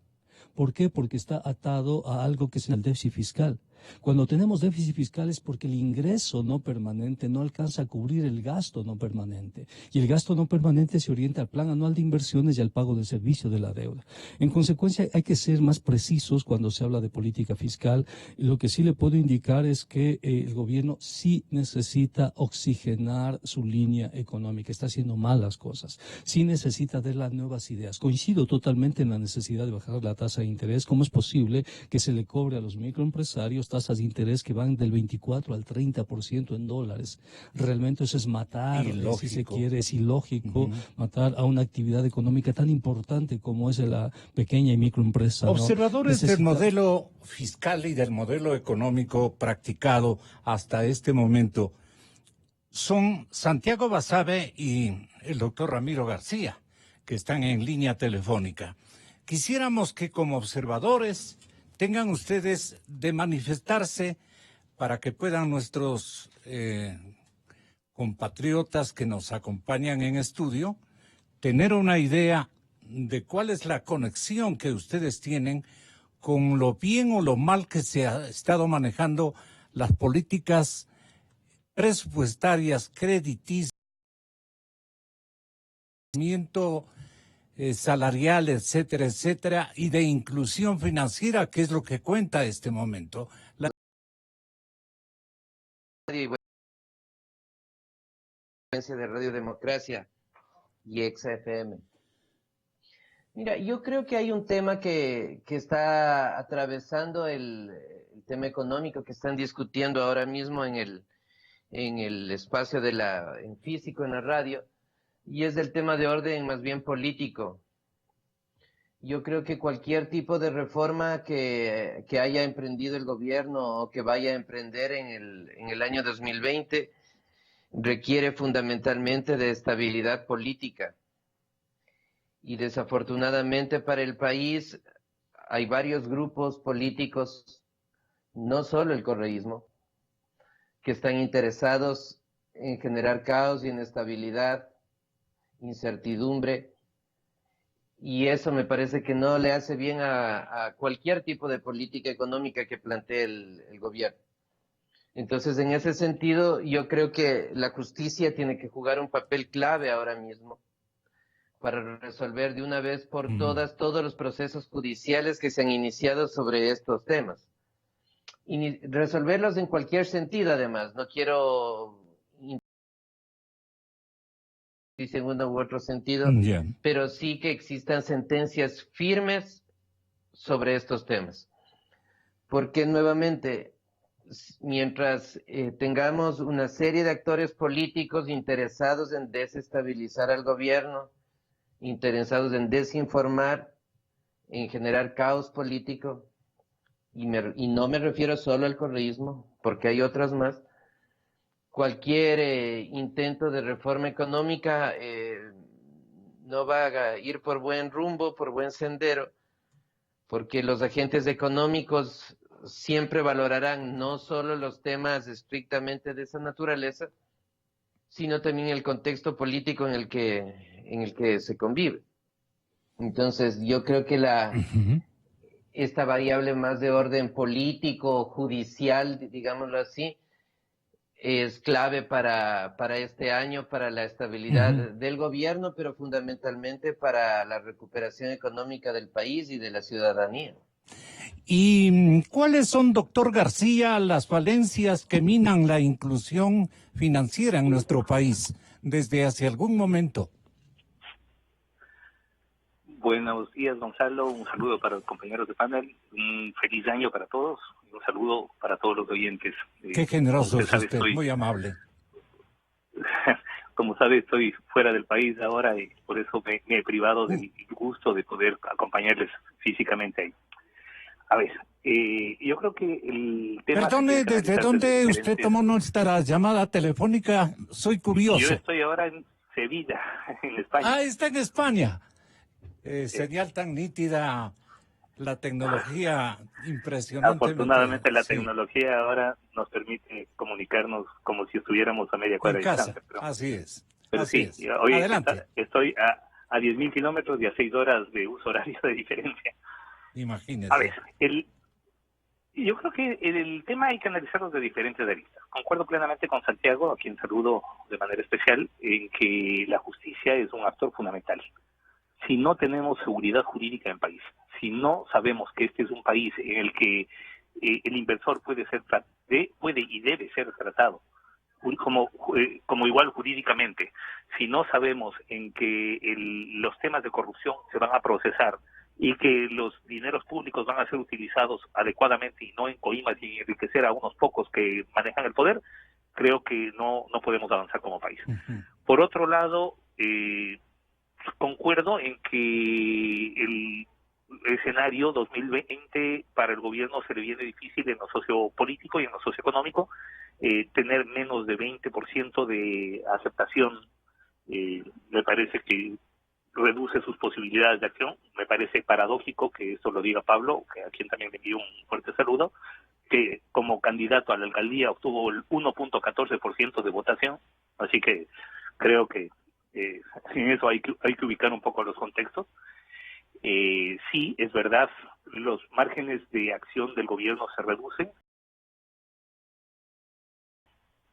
¿Por qué? Porque está atado a algo que es el déficit fiscal. Cuando tenemos déficit fiscal es porque el ingreso no permanente no alcanza a cubrir el gasto no permanente. Y el gasto no permanente se orienta al plan anual de inversiones y al pago del servicio de la deuda. En consecuencia, hay que ser más precisos cuando se habla de política fiscal. Lo que sí le puedo indicar es que el gobierno sí necesita oxigenar su línea económica. Está haciendo mal las cosas. Sí necesita de las nuevas ideas. Coincido totalmente en la necesidad de bajar la tasa de interés. ¿Cómo es posible que se le cobre a los microempresarios tasas de interés que van del 24 al 30% en dólares? Realmente eso es matar, si se quiere, es ilógico matar a una actividad económica tan importante como es la pequeña y microempresa. Observadores del modelo fiscal y del modelo económico practicado hasta este momento son Santiago Basabe y el doctor Ramiro García, que están en línea telefónica. Quisiéramos que como observadores tengan ustedes de manifestarse para que puedan nuestros compatriotas que nos acompañan en estudio tener una idea de cuál es la conexión que ustedes tienen con lo bien o lo mal que se ha estado manejando las políticas presupuestarias, crediticias, salarial, etcétera, etcétera, y de inclusión financiera, que es lo que cuenta este momento. De Radio Democracia y XFM. Mira, yo creo que hay un tema que está atravesando el tema económico que están discutiendo ahora mismo en el espacio en físico, en la radio, y es el tema de orden más bien político. Yo creo que cualquier tipo de reforma que haya emprendido el gobierno o que vaya a emprender en el año 2020 requiere fundamentalmente de estabilidad política. Y desafortunadamente para el país hay varios grupos políticos, no solo el correísmo, que están interesados en generar caos y inestabilidad, incertidumbre, y eso me parece que no le hace bien a cualquier tipo de política económica que plantee el gobierno. Entonces, en ese sentido, yo creo que la justicia tiene que jugar un papel clave ahora mismo para resolver de una vez por todas todos los procesos judiciales que se han iniciado sobre estos temas. Y resolverlos en cualquier sentido, además. No quiero en uno u otro sentido, pero sí que existan sentencias firmes sobre estos temas. Porque nuevamente, mientras tengamos una serie de actores políticos interesados en desestabilizar al gobierno, interesados en desinformar, en generar caos político, y no me refiero solo al correísmo, porque hay otras más, cualquier intento de reforma económica no va a ir por buen rumbo, por buen sendero, porque los agentes económicos siempre valorarán no solo los temas estrictamente de esa naturaleza, sino también el contexto político en el que se convive. Entonces, yo creo que esta variable más de orden político, judicial, digámoslo así, es clave para este año, para la estabilidad del gobierno, pero fundamentalmente para la recuperación económica del país y de la ciudadanía. ¿Y cuáles son, doctor García, las falencias que minan la inclusión financiera en nuestro país desde hace algún momento? Buenos días, Gonzalo. Un saludo para los compañeros de panel. Un feliz año para todos. Un saludo para todos los oyentes. Qué generoso es sabe, usted, muy amable. Como sabe, estoy fuera del país ahora y por eso me he privado del gusto de poder acompañarles físicamente ahí. A ver, yo creo que el tema... Perdone, ¿desde dónde usted tomó nuestra llamada telefónica? Soy curioso. Yo estoy ahora en Sevilla, en España. Ah, está en España. Señal tan nítida, la tecnología impresionante. Afortunadamente la tecnología ahora nos permite comunicarnos como si estuviéramos a media cuadra de distancia. Así es. Pero así sí, es. hoy Adelante. estoy a 10.000 kilómetros y a 6 horas de uso horario de diferencia. Imagínese. A ver, yo creo que el tema hay que analizarlo de diferentes aristas. Concuerdo plenamente con Santiago, a quien saludo de manera especial, en que la justicia es un actor fundamental. Si no tenemos seguridad jurídica en el país, si no sabemos que este es un país en el que el inversor puede y debe ser tratado como igual jurídicamente, si no sabemos en que los temas de corrupción se van a procesar y que los dineros públicos van a ser utilizados adecuadamente y no en coimas y enriquecer a unos pocos que manejan el poder, creo que no podemos avanzar como país. Uh-huh. Por otro lado, concuerdo en que el escenario 2020 para el gobierno se le viene difícil en lo sociopolítico y en lo socioeconómico. Tener menos de 20% de aceptación me parece que reduce sus posibilidades de acción. Me parece paradójico que esto lo diga Pablo, a quien también le envío un fuerte saludo, que como candidato a la alcaldía obtuvo el 1.14% de votación, así que creo que en eso hay que ubicar un poco los contextos. Sí, es verdad, los márgenes de acción del gobierno se reducen.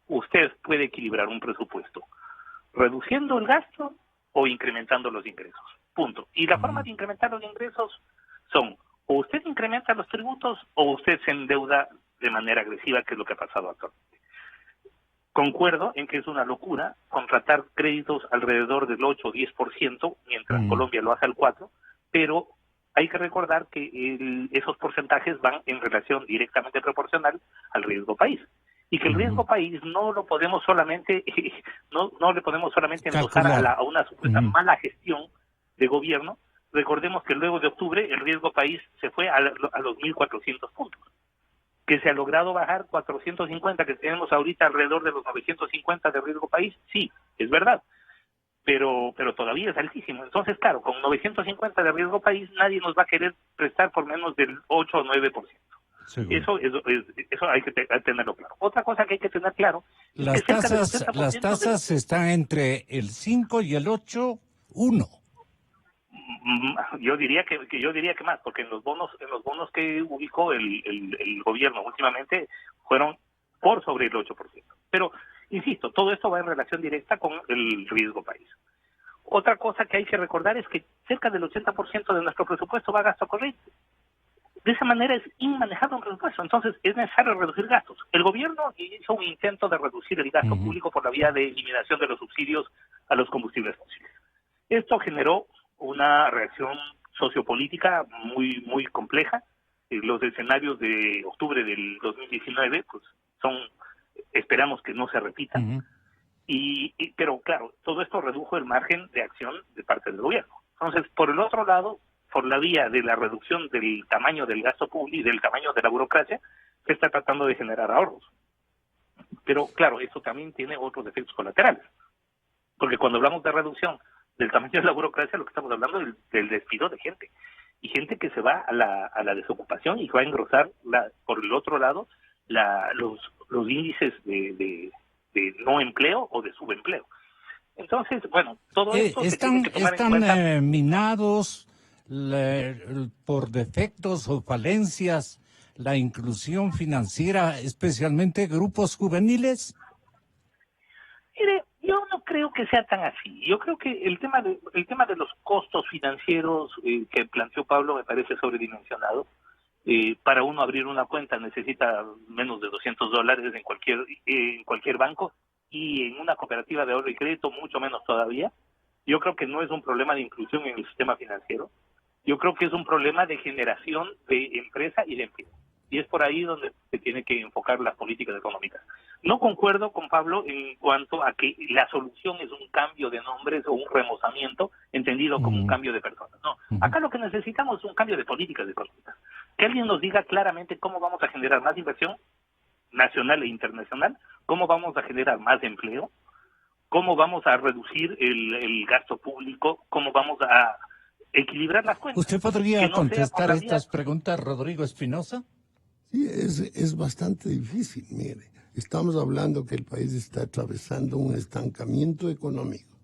Usted puede equilibrar un presupuesto reduciendo el gasto o incrementando los ingresos. Punto. Y la forma de incrementar los ingresos son o usted incrementa los tributos o usted se endeuda de manera agresiva, que es lo que ha pasado actualmente. Concuerdo en que es una locura contratar créditos alrededor del 8 o 10%, mientras Colombia lo hace al 4%, pero hay que recordar que esos porcentajes van en relación directamente proporcional al riesgo país. Y que el riesgo país no lo podemos solamente, no le podemos solamente endosar a una supuesta mala gestión de gobierno. Recordemos que luego de octubre el riesgo país se fue a los 1.400 puntos. Que se ha logrado bajar 450, que tenemos ahorita alrededor de los 950 de riesgo país, sí, es verdad, pero todavía es altísimo. Entonces, claro, con 950 de riesgo país nadie nos va a querer prestar por menos del 8 o 9%. Eso hay que tenerlo claro. Otra cosa que hay que tener claro es las que las tasas están entre el 5 y el 8, 1. Yo diría que más, porque en los bonos que ubicó el gobierno últimamente fueron por sobre el 8%. Pero insisto, todo esto va en relación directa con el riesgo país. Otra cosa que hay que recordar es que cerca del 80% de nuestro presupuesto va a gasto corriente. De esa manera es inmanejable un presupuesto, entonces es necesario reducir gastos. El gobierno hizo un intento de reducir el gasto público por la vía de eliminación de los subsidios a los combustibles fósiles. Esto generó una reacción sociopolítica muy compleja. Los escenarios de octubre del 2019 pues esperamos que no se repitan. Pero claro, todo esto redujo el margen de acción de parte del gobierno. Entonces, por el otro lado, por la vía de la reducción del tamaño del gasto público y del tamaño de la burocracia, se está tratando de generar ahorros. Pero claro, esto también tiene otros efectos colaterales. Porque cuando hablamos de reducción del tamaño de la burocracia, lo que estamos hablando es del despido de gente. Y gente que se va a la desocupación y que va a engrosar, por el otro lado, los índices de no empleo o de subempleo. Entonces, bueno, todo esto se tiene que tomar en cuenta. ¿Están minados por defectos o falencias la inclusión financiera, especialmente grupos juveniles? Mire, yo no creo que sea tan así. Yo creo que el tema de los costos financieros que planteó Pablo me parece sobredimensionado. Para uno abrir una cuenta necesita menos de $200 en cualquier banco, y en una cooperativa de ahorro y crédito mucho menos todavía. Yo creo que no es un problema de inclusión en el sistema financiero. Yo creo que es un problema de generación de empresa y de empleo. Y es por ahí donde se tiene que enfocar las políticas económicas. No concuerdo con Pablo en cuanto a que la solución es un cambio de nombres o un remozamiento entendido como un cambio de personas. No, acá lo que necesitamos es un cambio de políticas económicas. Que alguien nos diga claramente cómo vamos a generar más inversión nacional e internacional, cómo vamos a generar más empleo, cómo vamos a reducir el gasto público, cómo vamos a equilibrar las cuentas. ¿Usted podría no contestar estas preguntas, Rodrigo Espinosa? Sí, es bastante difícil, mire. Estamos hablando que el país está atravesando un estancamiento económico.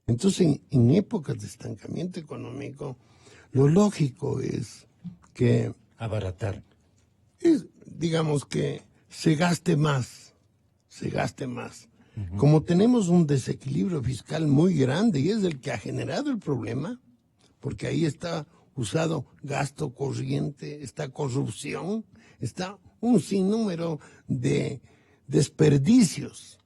Entonces, en épocas de estancamiento económico, lo lógico es que... Abaratar. digamos que se gaste más. Como tenemos un desequilibrio fiscal muy grande y es el que ha generado el problema, porque ahí está usado gasto corriente, está corrupción, está un sinnúmero de desperdicios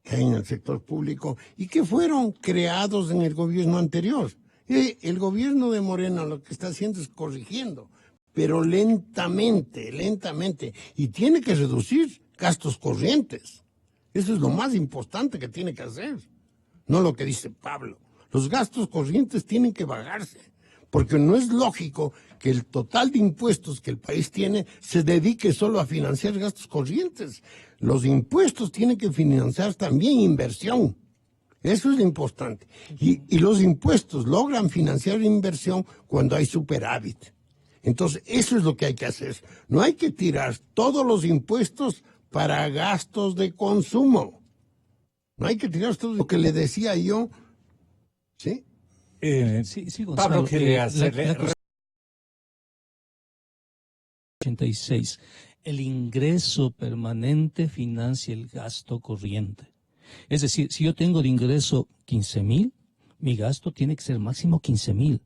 que hay en el sector público y que fueron creados en el gobierno anterior. El gobierno de Moreno lo que está haciendo es corrigiendo, pero lentamente, y tiene que reducir gastos corrientes. Eso es lo más importante que tiene que hacer, no lo que dice Pablo. Los gastos corrientes tienen que bajarse, porque no es lógico que el total de impuestos que el país tiene se dedique solo a financiar gastos corrientes. Los impuestos tienen que financiar también inversión. Eso es lo importante. Y los impuestos logran financiar inversión cuando hay superávit. Entonces, eso es lo que hay que hacer. No hay que tirar todos los impuestos para gastos de consumo. No hay que tirar todo lo que le decía yo. ¿Sí? Sí, Gonzalo. Pablo quiere hacerle... 86. El ingreso permanente financia el gasto corriente. Es decir, si yo tengo de ingreso 15,000, mi gasto tiene que ser máximo 15,000.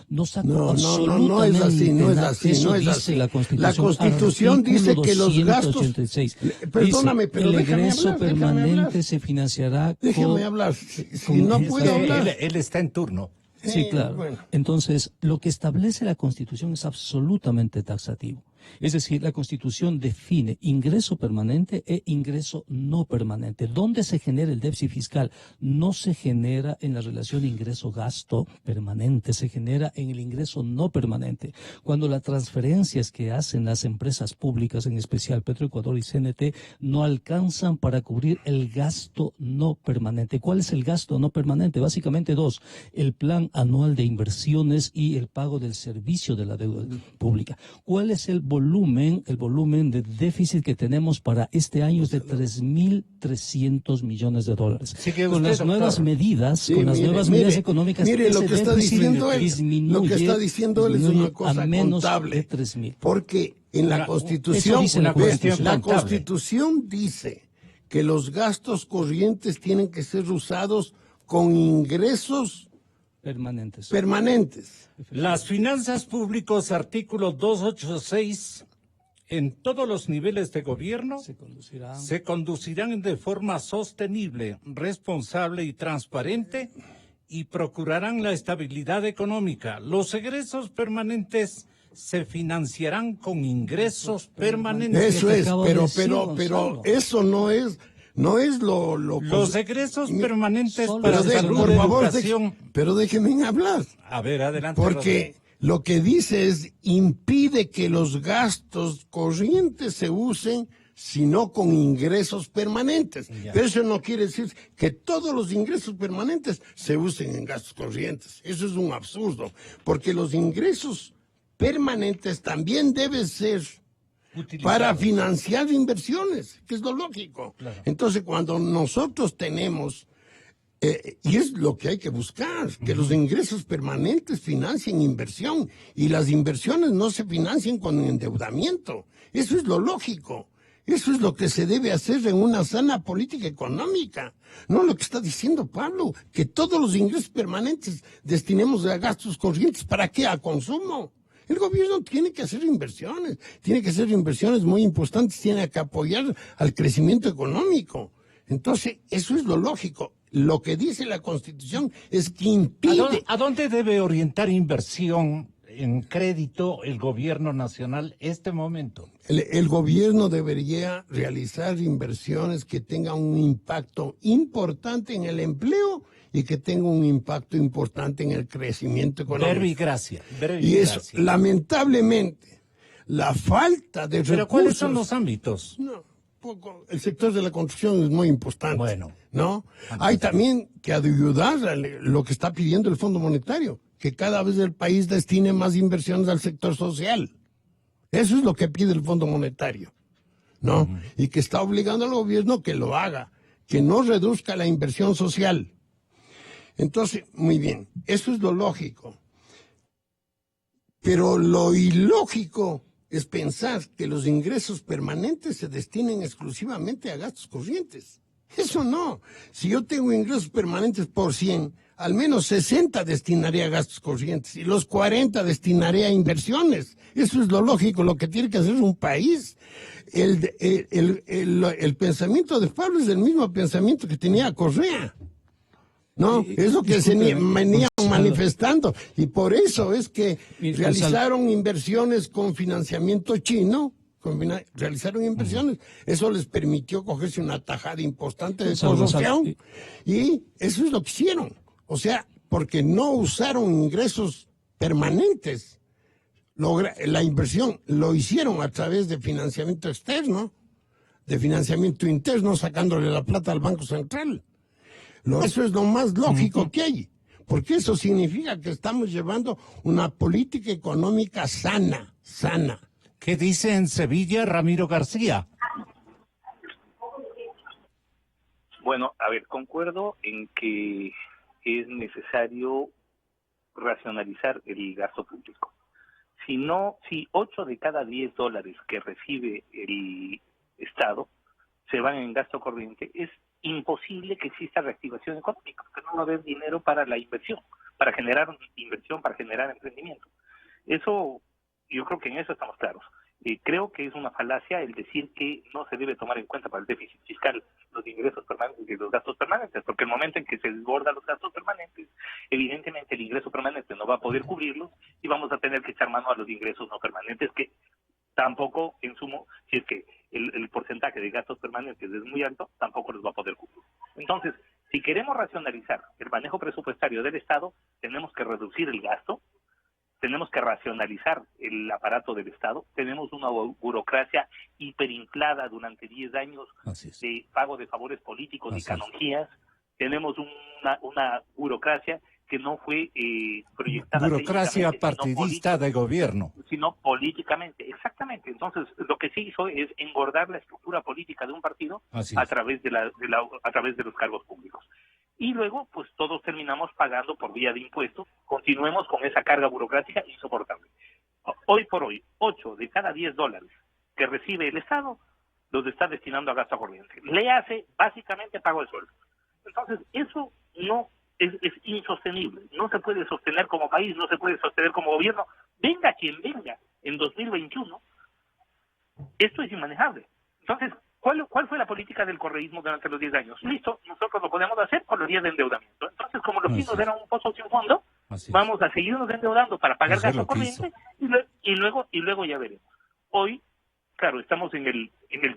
No saco absolutamente no es así, no es nada. así, Eso no es dice así. La Constitución. La Constitución dice que los gastos... 286. Perdóname, pero el déjame ingreso hablar, permanente se financiará Déjeme hablar. Si no puedo hablar... Él está en turno. Sí, claro. Bueno. Entonces, lo que establece la Constitución es absolutamente taxativo. Es decir, la Constitución define ingreso permanente e ingreso no permanente. ¿Dónde se genera el déficit fiscal? No se genera en la relación ingreso-gasto permanente, se genera en el ingreso no permanente. Cuando las transferencias que hacen las empresas públicas, en especial Petroecuador y CNT, no alcanzan para cubrir el gasto no permanente. ¿Cuál es el gasto no permanente? Básicamente dos: el plan anual de inversiones y el pago del servicio de la deuda pública. ¿Cuál es el volumen de déficit que tenemos para este año? Es de $3,300 millones. Con las nuevas medidas, medidas económicas, mire, lo que está diciendo él, disminuye, es una cosa a menos contable, de 3,000. porque en la Constitución, dice la Constitución dice que los gastos corrientes tienen que ser usados con ingresos permanentes. Las finanzas públicas, artículo 286, en todos los niveles de gobierno se conducirán de forma sostenible, responsable y transparente y procurarán la estabilidad económica. Los egresos permanentes se financiarán con ingresos permanentes. Eso es, pero eso no es lo los egresos permanentes pero para salud, por favor, educación. pero déjenme hablar. A ver, adelante. Porque lo que dice es impide que los gastos corrientes se usen sino con ingresos permanentes. Ya. Pero eso no quiere decir que todos los ingresos permanentes se usen en gastos corrientes. Eso es un absurdo, porque los ingresos permanentes también deben ser para financiar inversiones, que es lo lógico. Claro. Entonces, cuando nosotros tenemos, y es lo que hay que buscar, que los ingresos permanentes financien inversión y las inversiones no se financien con endeudamiento. Eso es lo lógico. Eso es lo que se debe hacer en una sana política económica. No lo que está diciendo Pablo, que todos los ingresos permanentes destinemos a gastos corrientes. ¿Para qué? A consumo. El gobierno tiene que hacer inversiones muy importantes, tiene que apoyar al crecimiento económico. Entonces, eso es lo lógico. Lo que dice la Constitución es que impide... ¿A dónde debe orientar inversión en crédito el gobierno nacional este momento? El gobierno debería realizar inversiones que tengan un impacto importante en el empleo y que tengan un impacto importante en el crecimiento económico. Verbigracia. Y eso, lamentablemente, la falta de recursos... ¿Pero cuáles son los ámbitos? No, el sector de la construcción es muy importante. Bueno. ¿No? Hay también que ayudar a lo que está pidiendo el Fondo Monetario, que cada vez el país destine más inversiones al sector social. Eso es lo que pide el Fondo Monetario, ¿no? Y que está obligando al gobierno que lo haga, que no reduzca la inversión social. Entonces, muy bien, eso es lo lógico. Pero lo ilógico es pensar que los ingresos permanentes se destinen exclusivamente a gastos corrientes. Eso no. Si yo tengo ingresos permanentes por 100, al menos 60 destinaré a gastos corrientes y los 40 destinaré a inversiones. Eso es lo lógico, lo que tiene que hacer un país. El pensamiento de Pablo es el mismo pensamiento que tenía Correa. No, es lo que se venían manifestando. Y por eso es que realizaron inversiones con financiamiento chino. Realizaron inversiones, eso les permitió cogerse una tajada importante de corrupción y eso es lo que hicieron. O sea, porque no usaron ingresos permanentes. La inversión lo hicieron a través de financiamiento externo, de financiamiento interno, sacándole la plata al Banco Central. Eso es lo más lógico que hay, porque eso significa que estamos llevando una política económica sana. ¿Qué dice en Sevilla Ramiro García? Bueno, a ver, concuerdo en que es necesario racionalizar el gasto público. Si 8 de cada 10 dólares que recibe el Estado se van en gasto corriente, es imposible que exista reactivación económica, porque no va a haber dinero para la inversión, para generar inversión, para generar emprendimiento. Eso, yo creo que en eso estamos claros. Creo que es una falacia el decir que no se debe tomar en cuenta para el déficit fiscal los ingresos permanentes y los gastos permanentes, porque el momento en que se desbordan los gastos permanentes, evidentemente el ingreso permanente no va a poder cubrirlos y vamos a tener que echar mano a los ingresos no permanentes, que tampoco, en sumo, si es que el porcentaje de gastos permanentes es muy alto, tampoco los va a poder cubrir. Entonces, si queremos racionalizar el manejo presupuestario del Estado, tenemos que reducir el gasto, tenemos que racionalizar el aparato del Estado, tenemos una burocracia hiperinflada durante 10 años de pago de favores políticos y canonjías, tenemos una burocracia que no fue proyectada. Burocracia partidista de gobierno. Sino políticamente, exactamente. Entonces, lo que se hizo es engordar la estructura política de un partido a través a través de los cargos públicos. Y luego, pues todos terminamos pagando por vía de impuestos, continuemos con esa carga burocrática insoportable. Hoy por hoy, 8 de cada 10 dólares que recibe el Estado los está destinando a gasto corriente. Le hace básicamente pago de sueldo. Entonces, eso no es insostenible. No se puede sostener como país, no se puede sostener como gobierno. Venga quien venga en 2021, esto es inmanejable. Entonces, ¿cuál fue la política del correísmo durante los 10 años? Listo, nosotros lo podemos hacer por los días de endeudamiento. Entonces, como los chinos eran un pozo sin fondo, vamos a seguirnos endeudando para pagar gasto corriente y luego ya veremos. Hoy, claro, estamos en el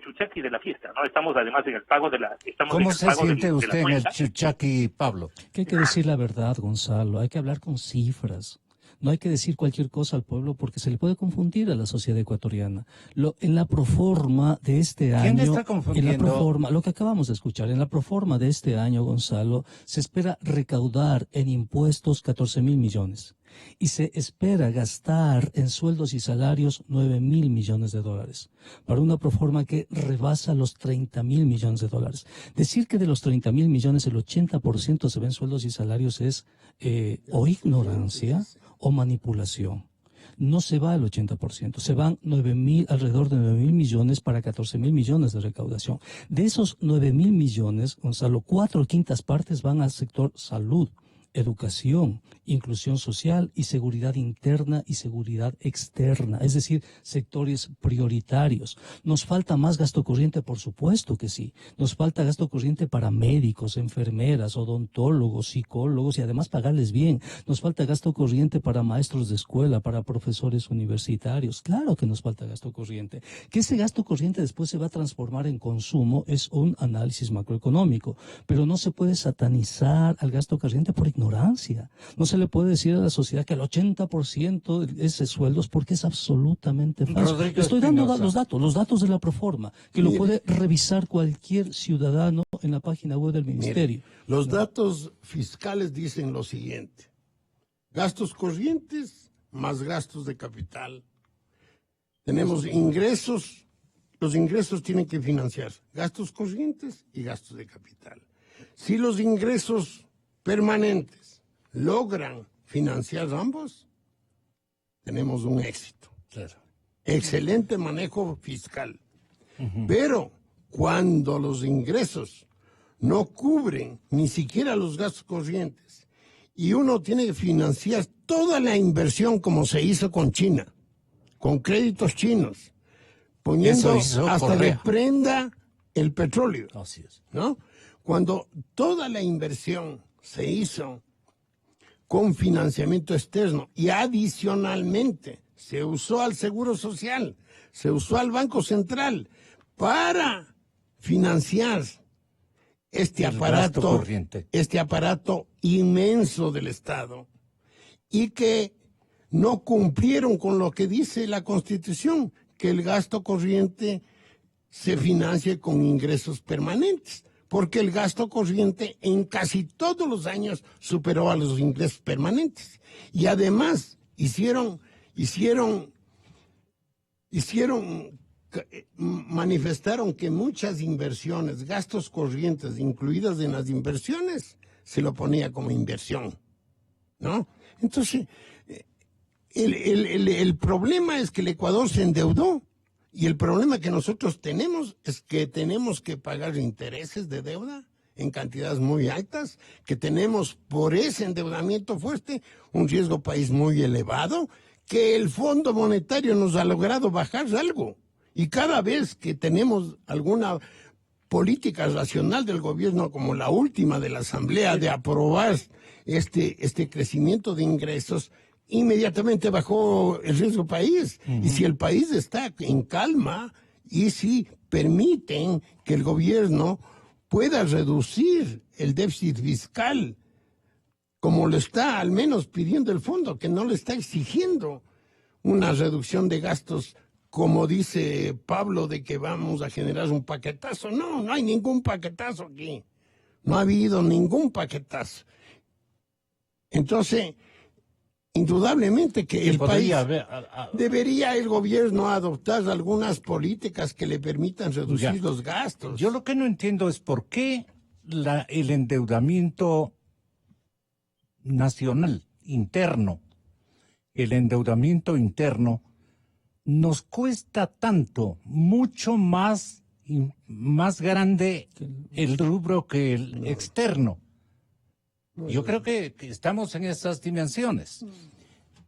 chuchaqui de la fiesta, ¿no? Estamos además en el pago de la... ¿Cómo se siente usted en el chuchaqui, Pablo? Que hay que decir la verdad, Gonzalo, hay que hablar con cifras. No hay que decir cualquier cosa al pueblo porque se le puede confundir a la sociedad ecuatoriana. En la proforma de este año... ¿Quién está confundiendo? En la proforma, lo que acabamos de escuchar, en la proforma de este año, Gonzalo, se espera recaudar en impuestos 14.000 millones. Y se espera gastar en sueldos y salarios 9.000 millones de dólares, para una proforma que rebasa los 30.000 millones de dólares. Decir que de los 30.000 millones el 80% se ven sueldos y salarios es o ignorancia o manipulación. No se va al 80%, se van alrededor de 9.000 millones para 14.000 millones de recaudación. De esos 9.000 millones, Gonzalo, 4/5 partes van al sector salud. educación, inclusión social y seguridad interna y seguridad externa, es decir, sectores prioritarios. ¿Nos falta más gasto corriente? Por supuesto que sí. Nos falta gasto corriente para médicos, enfermeras, odontólogos, psicólogos y además pagarles bien. Nos falta gasto corriente para maestros de escuela, para profesores universitarios. Claro que nos falta gasto corriente. Que ese gasto corriente después se va a transformar en consumo es un análisis macroeconómico, pero no se puede satanizar al gasto corriente por ignorancia. No se le puede decir a la sociedad que el 80% es de sueldos porque es absolutamente falso. Rodrigo Estoy dando Espinosa. los datos de la Proforma, que lo puede revisar cualquier ciudadano en la página web del Ministerio. Mire, los datos fiscales dicen lo siguiente: gastos corrientes más gastos de capital. Tenemos ingresos, los ingresos tienen que financiar gastos corrientes y gastos de capital. Si los ingresos permanentes logran financiar ambos, tenemos un éxito. Claro. Excelente manejo fiscal. Pero cuando los ingresos no cubren ni siquiera los gastos corrientes y uno tiene que financiar toda la inversión como se hizo con China, con créditos chinos, poniendo Eso hizo hasta de Correa. prenda el petróleo, Así es. ¿no? Cuando toda la inversión se hizo con financiamiento externo y adicionalmente se usó al Seguro Social, se usó al Banco Central para financiar este El gasto corriente. aparato inmenso del Estado, y que no cumplieron con lo que dice la Constitución, que el gasto corriente se financie con ingresos permanentes, porque el gasto corriente en casi todos los años superó a los ingresos permanentes. Y además manifestaron que muchas inversiones, gastos corrientes incluidas en las inversiones, se lo ponía como inversión, ¿no? Entonces, el problema es que el Ecuador se endeudó, y el problema que nosotros tenemos es que tenemos que pagar intereses de deuda en cantidades muy altas, que tenemos por ese endeudamiento fuerte un riesgo país muy elevado, que el Fondo Monetario nos ha logrado bajar algo. Y cada vez que tenemos alguna política racional del gobierno, como la última de la Asamblea, de aprobar este crecimiento de ingresos, inmediatamente bajó el riesgo país. Y si el país está en calma y si permiten que el gobierno pueda reducir el déficit fiscal, como lo está al menos pidiendo el fondo, que no le está exigiendo una reducción de gastos, como dice Pablo, de que vamos a generar un paquetazo. No, no hay ningún paquetazo aquí. No ha habido ningún paquetazo. Entonces, indudablemente que el país debería el gobierno adoptar algunas políticas que le permitan reducir los gastos. Yo lo que no entiendo es por qué el endeudamiento nacional, interno, el endeudamiento interno nos cuesta tanto, mucho más grande el rubro que el externo. Yo creo que estamos en esas dimensiones.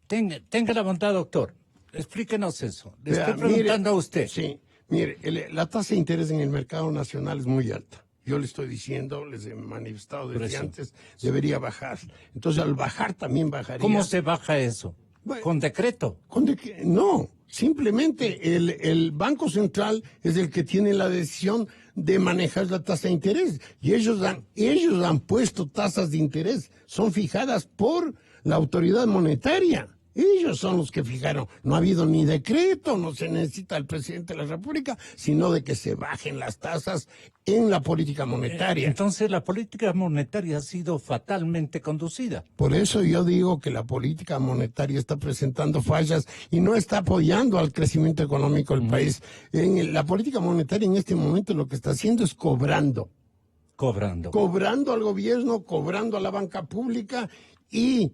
Tenga la bondad, doctor. Explíquenos eso. Le estoy preguntando a usted. Sí, mire, la tasa de interés en el mercado nacional es muy alta. Yo le estoy diciendo, les he manifestado desde antes, debería bajar. Entonces, al bajar también bajaría. ¿Cómo se baja eso? Bueno, ¿Con decreto? No, simplemente el Banco Central es el que tiene la decisión de manejar la tasa de interés. Y ellos han puesto tasas de interés, son fijadas por la autoridad monetaria. Ellos son los que fijaron. No ha habido ni decreto, no se necesita el presidente de la República, sino de que se bajen las tasas en la política monetaria. Entonces la política monetaria ha sido fatalmente conducida. Por eso yo digo que la política monetaria está presentando fallas y no está apoyando al crecimiento económico del país. La política monetaria en este momento lo que está haciendo es cobrando al gobierno, cobrando a la banca pública y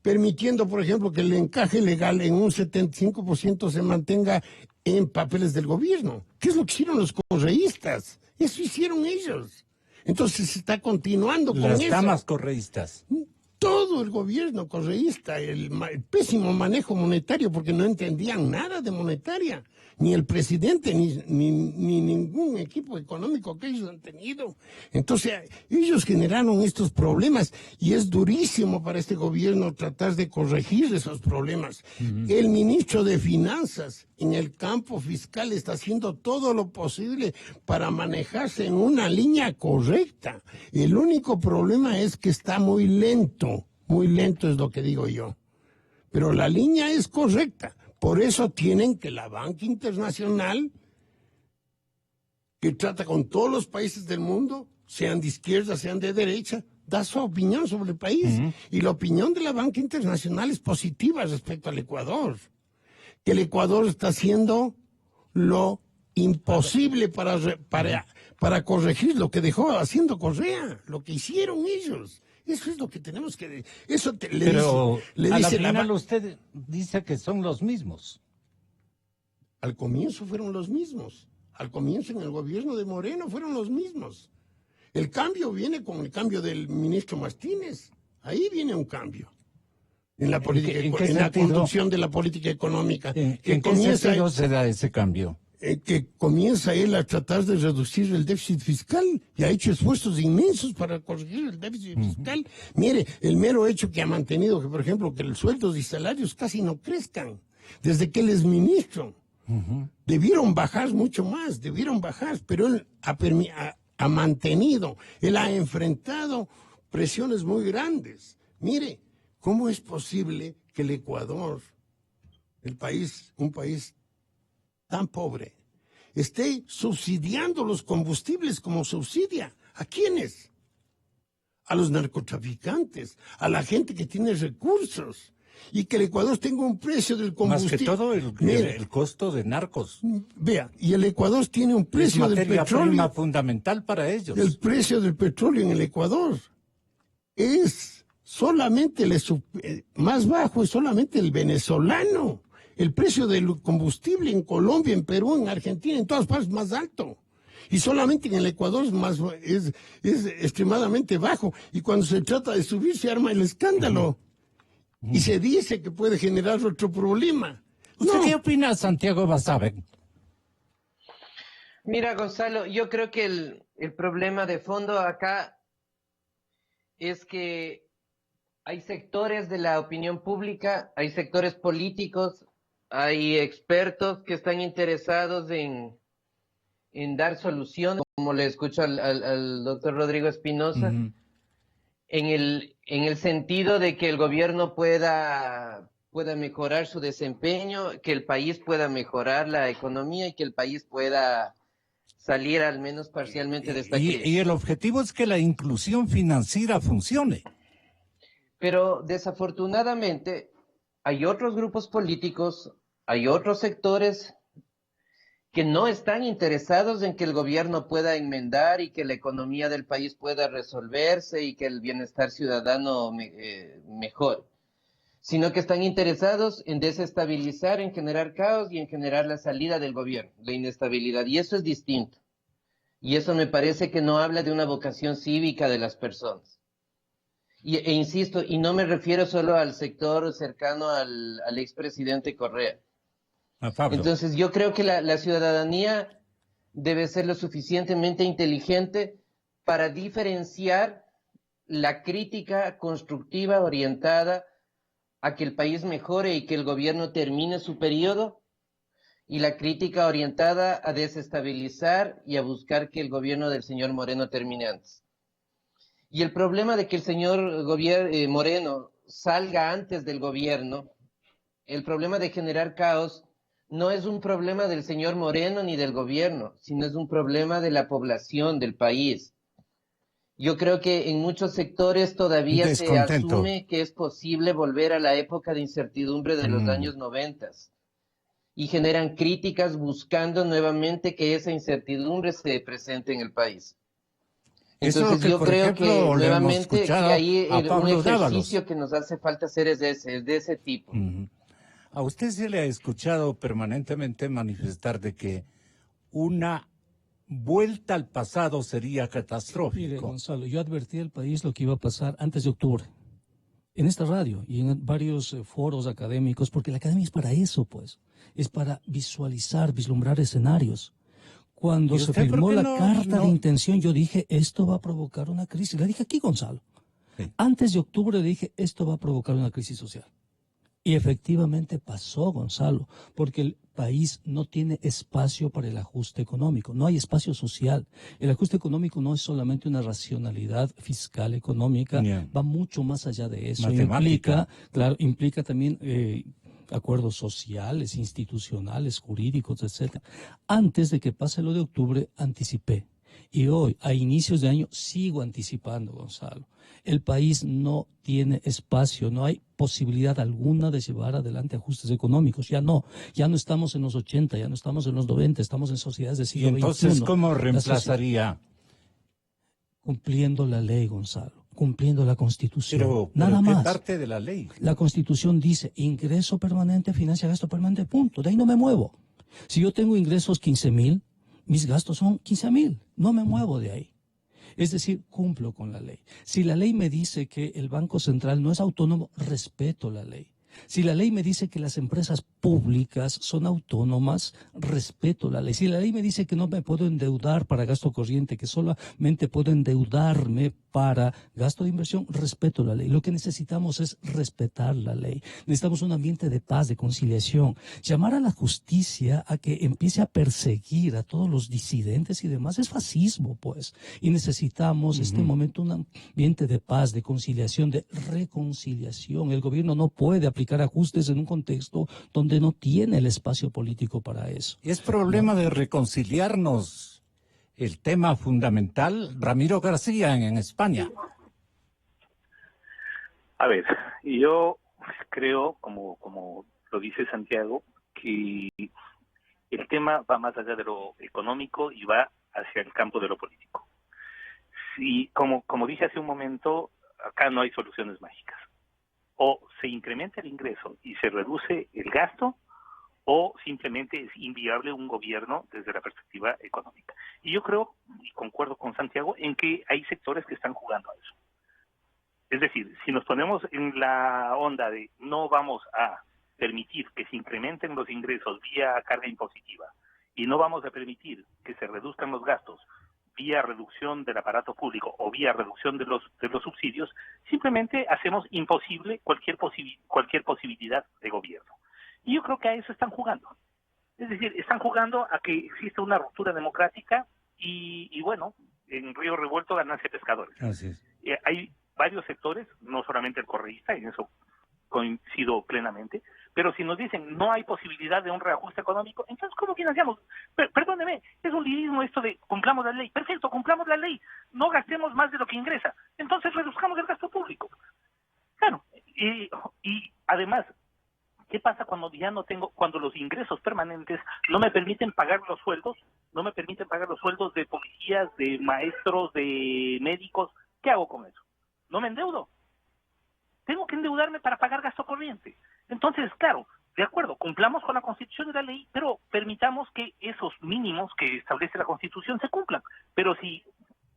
permitiendo, por ejemplo, que el encaje legal en un 75% se mantenga en papeles del gobierno. ¿Qué es lo que hicieron los correístas? Eso hicieron ellos. Entonces se está continuando con eso. Las damas correístas. todo el gobierno correísta, el pésimo manejo monetario, porque no entendían nada de monetaria, ni el presidente, ni ningún equipo económico que ellos han tenido. Entonces, ellos generaron estos problemas y es durísimo para este gobierno tratar de corregir esos problemas. El ministro de Finanzas en el campo fiscal está haciendo todo lo posible para manejarse en una línea correcta. El único problema es que está muy lento es lo que digo yo. Pero la línea es correcta. Por eso tienen que la banca internacional, que trata con todos los países del mundo, sean de izquierda, sean de derecha, da su opinión sobre el país. Y la opinión de la banca internacional es positiva respecto al Ecuador. Que el Ecuador está haciendo lo imposible para corregir lo que dejó haciendo Correa, lo que hicieron ellos. Eso es lo que tenemos que... Pero a la final usted dice que son los mismos. Al comienzo fueron los mismos. Al comienzo en el gobierno de Moreno fueron los mismos. El cambio viene con el cambio del ministro Martínez. Ahí viene un cambio. En la política, en la conducción de la política económica. ¿En qué sentido se da ese cambio? Que comienza él a tratar de reducir el déficit fiscal y ha hecho esfuerzos inmensos para corregir el déficit fiscal. Mire, el mero hecho que ha mantenido que, por ejemplo, que los sueldos y salarios casi no crezcan desde que él es ministro. Debieron bajar mucho más, pero él ha mantenido, él ha enfrentado presiones muy grandes. Mire, ¿cómo es posible que el Ecuador, un país tan pobre, esté subsidiando los combustibles como subsidia? ¿A quiénes? A los narcotraficantes, a la gente que tiene recursos. Y que el Ecuador tenga un precio del combustible. Más que todo el costo de narcos. Vea, y el Ecuador tiene un precio del petróleo. Es materia prima fundamental para ellos. El precio del petróleo en el Ecuador es solamente más bajo, es solamente el venezolano. El precio del combustible en Colombia, en Perú, en Argentina, en todas partes más alto. Y solamente en el Ecuador es extremadamente bajo. Y cuando se trata de subir se arma el escándalo. Y se dice que puede generar otro problema. ¿Usted qué opina, Santiago Basabe? Mira, Gonzalo, yo creo que el problema de fondo acá es que hay sectores de la opinión pública, hay sectores políticos, hay expertos que están interesados en dar soluciones, como le escucho al doctor Rodrigo Espinosa, en el sentido de que el gobierno pueda mejorar su desempeño, que el país pueda mejorar la economía y que el país pueda salir al menos parcialmente de esta crisis. Y el objetivo es que la inclusión financiera funcione. Pero desafortunadamente hay otros grupos políticos, hay otros sectores que no están interesados en que el gobierno pueda enmendar y que la economía del país pueda resolverse y que el bienestar ciudadano mejore, sino que están interesados en desestabilizar, en generar caos y en generar la salida del gobierno, la inestabilidad, y eso es distinto. Y eso me parece que no habla de una vocación cívica de las personas. E insisto, y no me refiero solo al sector cercano al expresidente Correa. Entonces yo creo que la ciudadanía debe ser lo suficientemente inteligente para diferenciar la crítica constructiva orientada a que el país mejore y que el gobierno termine su periodo, y la crítica orientada a desestabilizar y a buscar que el gobierno del señor Moreno termine antes. Y el problema de que el señor Moreno salga antes del gobierno, el problema de generar caos, no es un problema del señor Moreno ni del gobierno, sino es un problema de la población, del país. Yo creo que en muchos sectores todavía se asume que es posible volver a la época de incertidumbre de los años 90 y generan críticas buscando nuevamente que esa incertidumbre se presente en el país. Entonces yo creo que nuevamente que ahí un ejercicio que nos hace falta hacer es de ese tipo. A usted se le ha escuchado permanentemente manifestar de que una vuelta al pasado sería catastrófico. Mire, Gonzalo, yo advertí al país lo que iba a pasar antes de octubre. en esta radio y en varios foros académicos, porque la academia es para eso, pues, es para visualizar, vislumbrar escenarios. Cuando se firmó la carta de intención, yo dije, esto va a provocar una crisis. Le dije aquí, Gonzalo. Sí. Antes de octubre le dije, esto va a provocar una crisis social. Y efectivamente pasó, Gonzalo, porque el país no tiene espacio para el ajuste económico, no hay espacio social. El ajuste económico no es solamente una racionalidad fiscal económica, va mucho más allá de eso. Implica también acuerdos sociales, institucionales, jurídicos, etcétera. Antes de que pase lo de octubre, anticipé. Y hoy, a inicios de año, sigo anticipando, Gonzalo. El país no tiene espacio, no hay posibilidad alguna de llevar adelante ajustes económicos. Ya no estamos en los 80, ya no estamos en los 90, estamos en sociedades del siglo XXI. ¿Y entonces cómo reemplazaría? Cumpliendo la ley, Gonzalo, cumpliendo la Constitución. Pero nada ¿qué más. parte de la ley? La Constitución dice, ingreso permanente financia gasto permanente, punto. De ahí no me muevo. Si yo tengo ingresos 15,000, mis gastos son 15,000, no me muevo de ahí. Es decir, cumplo con la ley. Si la ley me dice que el Banco Central no es autónomo, respeto la ley. Si la ley me dice que las empresas públicas son autónomas, respeto la ley. Si la ley me dice que no me puedo endeudar para gasto corriente, que solamente puedo endeudarme para gasto de inversión, respeto la ley. Lo que necesitamos es respetar la ley. Necesitamos un ambiente de paz, de conciliación. Llamar a la justicia a que empiece a perseguir a todos los disidentes y demás es fascismo, pues. Y necesitamos este momento un ambiente de paz, de conciliación, de reconciliación. El gobierno no puede aplicar ajustes en un contexto donde no tiene el espacio político para eso. Es problema de reconciliarnos. El tema fundamental, Ramiro García en España. A ver, yo creo, como lo dice Santiago, que el tema va más allá de lo económico y va hacia el campo de lo político. Sí, como dije hace un momento, acá no hay soluciones mágicas. O se incrementa el ingreso y se reduce el gasto, o simplemente es inviable un gobierno desde la perspectiva económica. Y yo creo, y concuerdo con Santiago, en que hay sectores que están jugando a eso. Es decir, si nos ponemos en la onda de no vamos a permitir que se incrementen los ingresos vía carga impositiva y no vamos a permitir que se reduzcan los gastos vía reducción del aparato público o vía reducción de los subsidios, simplemente hacemos imposible cualquier posibilidad de gobierno. Y yo creo que a eso están jugando. Es decir, están jugando a que exista una ruptura democrática y bueno, en Río Revuelto ganancia pescadores. Así es. Hay varios sectores, no solamente el correísta, en eso coincido plenamente, pero si nos dicen no hay posibilidad de un reajuste económico, entonces ¿cómo financiamos? Perdóneme, es un lirismo esto de cumplamos la ley. Perfecto, cumplamos la ley, no gastemos más de lo que ingresa, entonces reduzcamos el gasto público. Claro, y además, ¿qué pasa cuando cuando los ingresos permanentes no me permiten pagar los sueldos? No me permiten pagar los sueldos de policías, de maestros, de médicos. ¿Qué hago con eso? No me endeudo. Tengo que endeudarme para pagar gasto corriente. Entonces, claro, de acuerdo, cumplamos con la Constitución y la ley, pero permitamos que esos mínimos que establece la Constitución se cumplan. Pero si,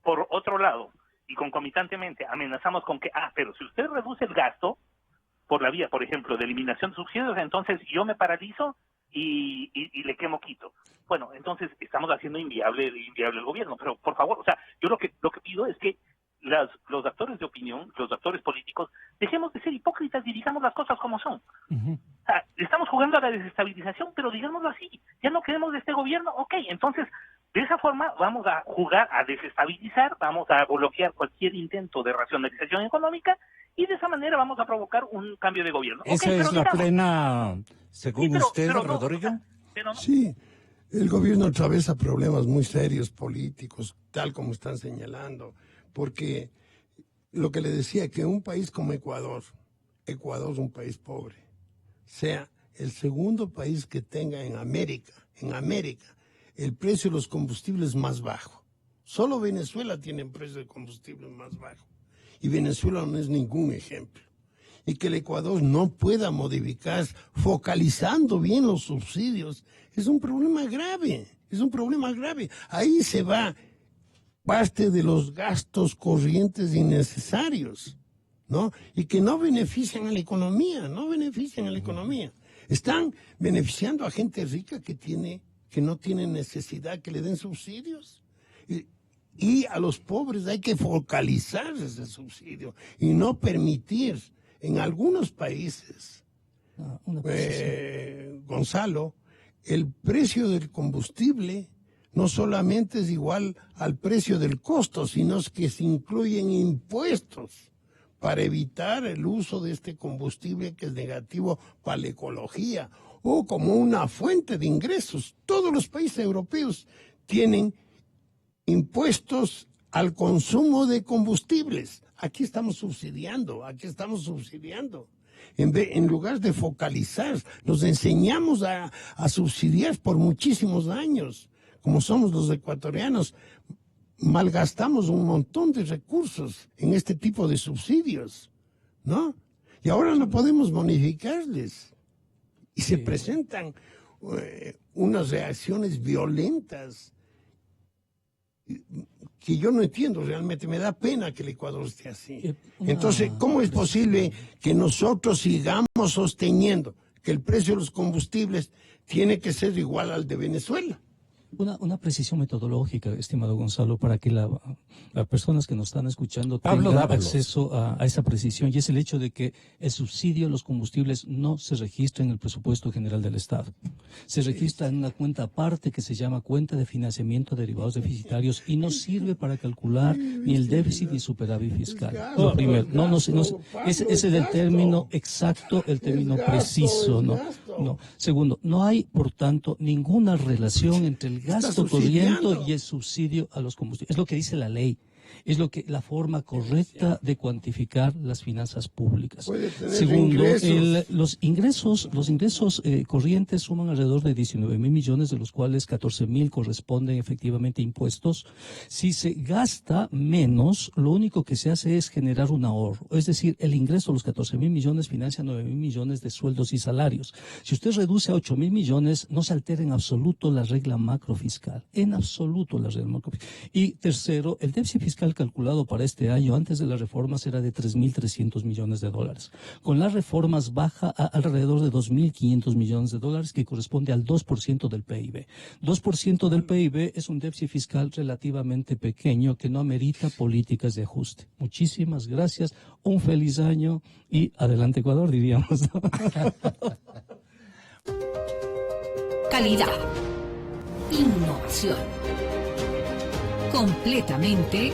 por otro lado, y concomitantemente amenazamos con que, pero si usted reduce el gasto, por la vía, por ejemplo, de eliminación de subsidios, entonces yo me paralizo y le quemo Quito. Bueno, entonces estamos haciendo inviable el gobierno. Pero, por favor, o sea, yo lo que pido es que los actores de opinión, los actores políticos, dejemos de ser hipócritas y digamos las cosas como son. O sea, estamos jugando a la desestabilización, pero digámoslo así. Ya no queremos de este gobierno, ok, entonces de esa forma vamos a jugar a desestabilizar, vamos a bloquear cualquier intento de racionalización económica y de esa manera vamos a provocar un cambio de gobierno. ¿Esa es la plena, según usted, Rodrigo? No. Sí, el gobierno atraviesa problemas muy serios políticos, tal como están señalando, porque lo que le decía, que un país como Ecuador es un país pobre, sea el segundo país que tenga en América, el precio de los combustibles más bajo. Solo Venezuela tiene precio de combustibles más bajo. Y Venezuela no es ningún ejemplo. Y que el Ecuador no pueda modificar, focalizando bien los subsidios, es un problema grave. Ahí se va parte de los gastos corrientes innecesarios. ¿no? Y que no benefician a la economía, no benefician a la economía. Están beneficiando a gente rica que no tiene necesidad que le den subsidios. Y a los pobres hay que focalizar ese subsidio y no permitir en algunos países, Gonzalo, el precio del combustible no solamente es igual al precio del costo, sino que se incluyen impuestos para evitar el uso de este combustible que es negativo para la ecología o como una fuente de ingresos. Todos los países europeos tienen impuestos al consumo de combustibles. Aquí estamos subsidiando. En lugar de focalizar, nos enseñamos a subsidiar por muchísimos años. Como somos los ecuatorianos, malgastamos un montón de recursos en este tipo de subsidios, ¿no? Y ahora no podemos bonificarles. Y se presentan unas reacciones violentas que yo no entiendo realmente. Me da pena que el Ecuador esté así. Entonces, ¿cómo es posible que nosotros sigamos sosteniendo que el precio de los combustibles tiene que ser igual al de Venezuela? Una precisión metodológica, estimado Gonzalo, para que las personas que nos están escuchando tengan acceso a esa precisión, y es el hecho de que el subsidio a los combustibles no se registra en el presupuesto general del Estado. Se registra en una cuenta aparte que se llama cuenta de financiamiento de derivados deficitarios y no sirve para calcular ni el déficit ni superávit fiscal. Lo primero, ese es el término exacto, el término preciso, ¿no? Segundo, no hay, por tanto, ninguna relación entre el gasto corriente y el subsidio a los combustibles. Es lo que dice la ley. Es la forma correcta de cuantificar las finanzas públicas. Segundo, los ingresos corrientes suman alrededor de 19.000 millones, de los cuales 14.000 corresponden efectivamente a impuestos. Si se gasta menos, lo único que se hace es generar un ahorro. Es decir, el ingreso de los 14.000 millones financia 9.000 millones de sueldos y salarios. Si usted reduce a 8.000 millones, no se altera en absoluto la regla macrofiscal. En absoluto la regla macrofiscal. Y tercero, el déficit fiscal calculado para este año antes de las reformas era de 3.300 millones de dólares. Con las reformas baja a alrededor de 2.500 millones de dólares, que corresponde al 2% del PIB. 2% del PIB es un déficit fiscal relativamente pequeño que no amerita políticas de ajuste. Muchísimas gracias, un feliz año y adelante Ecuador, diríamos. Calidad. Innovación. Completamente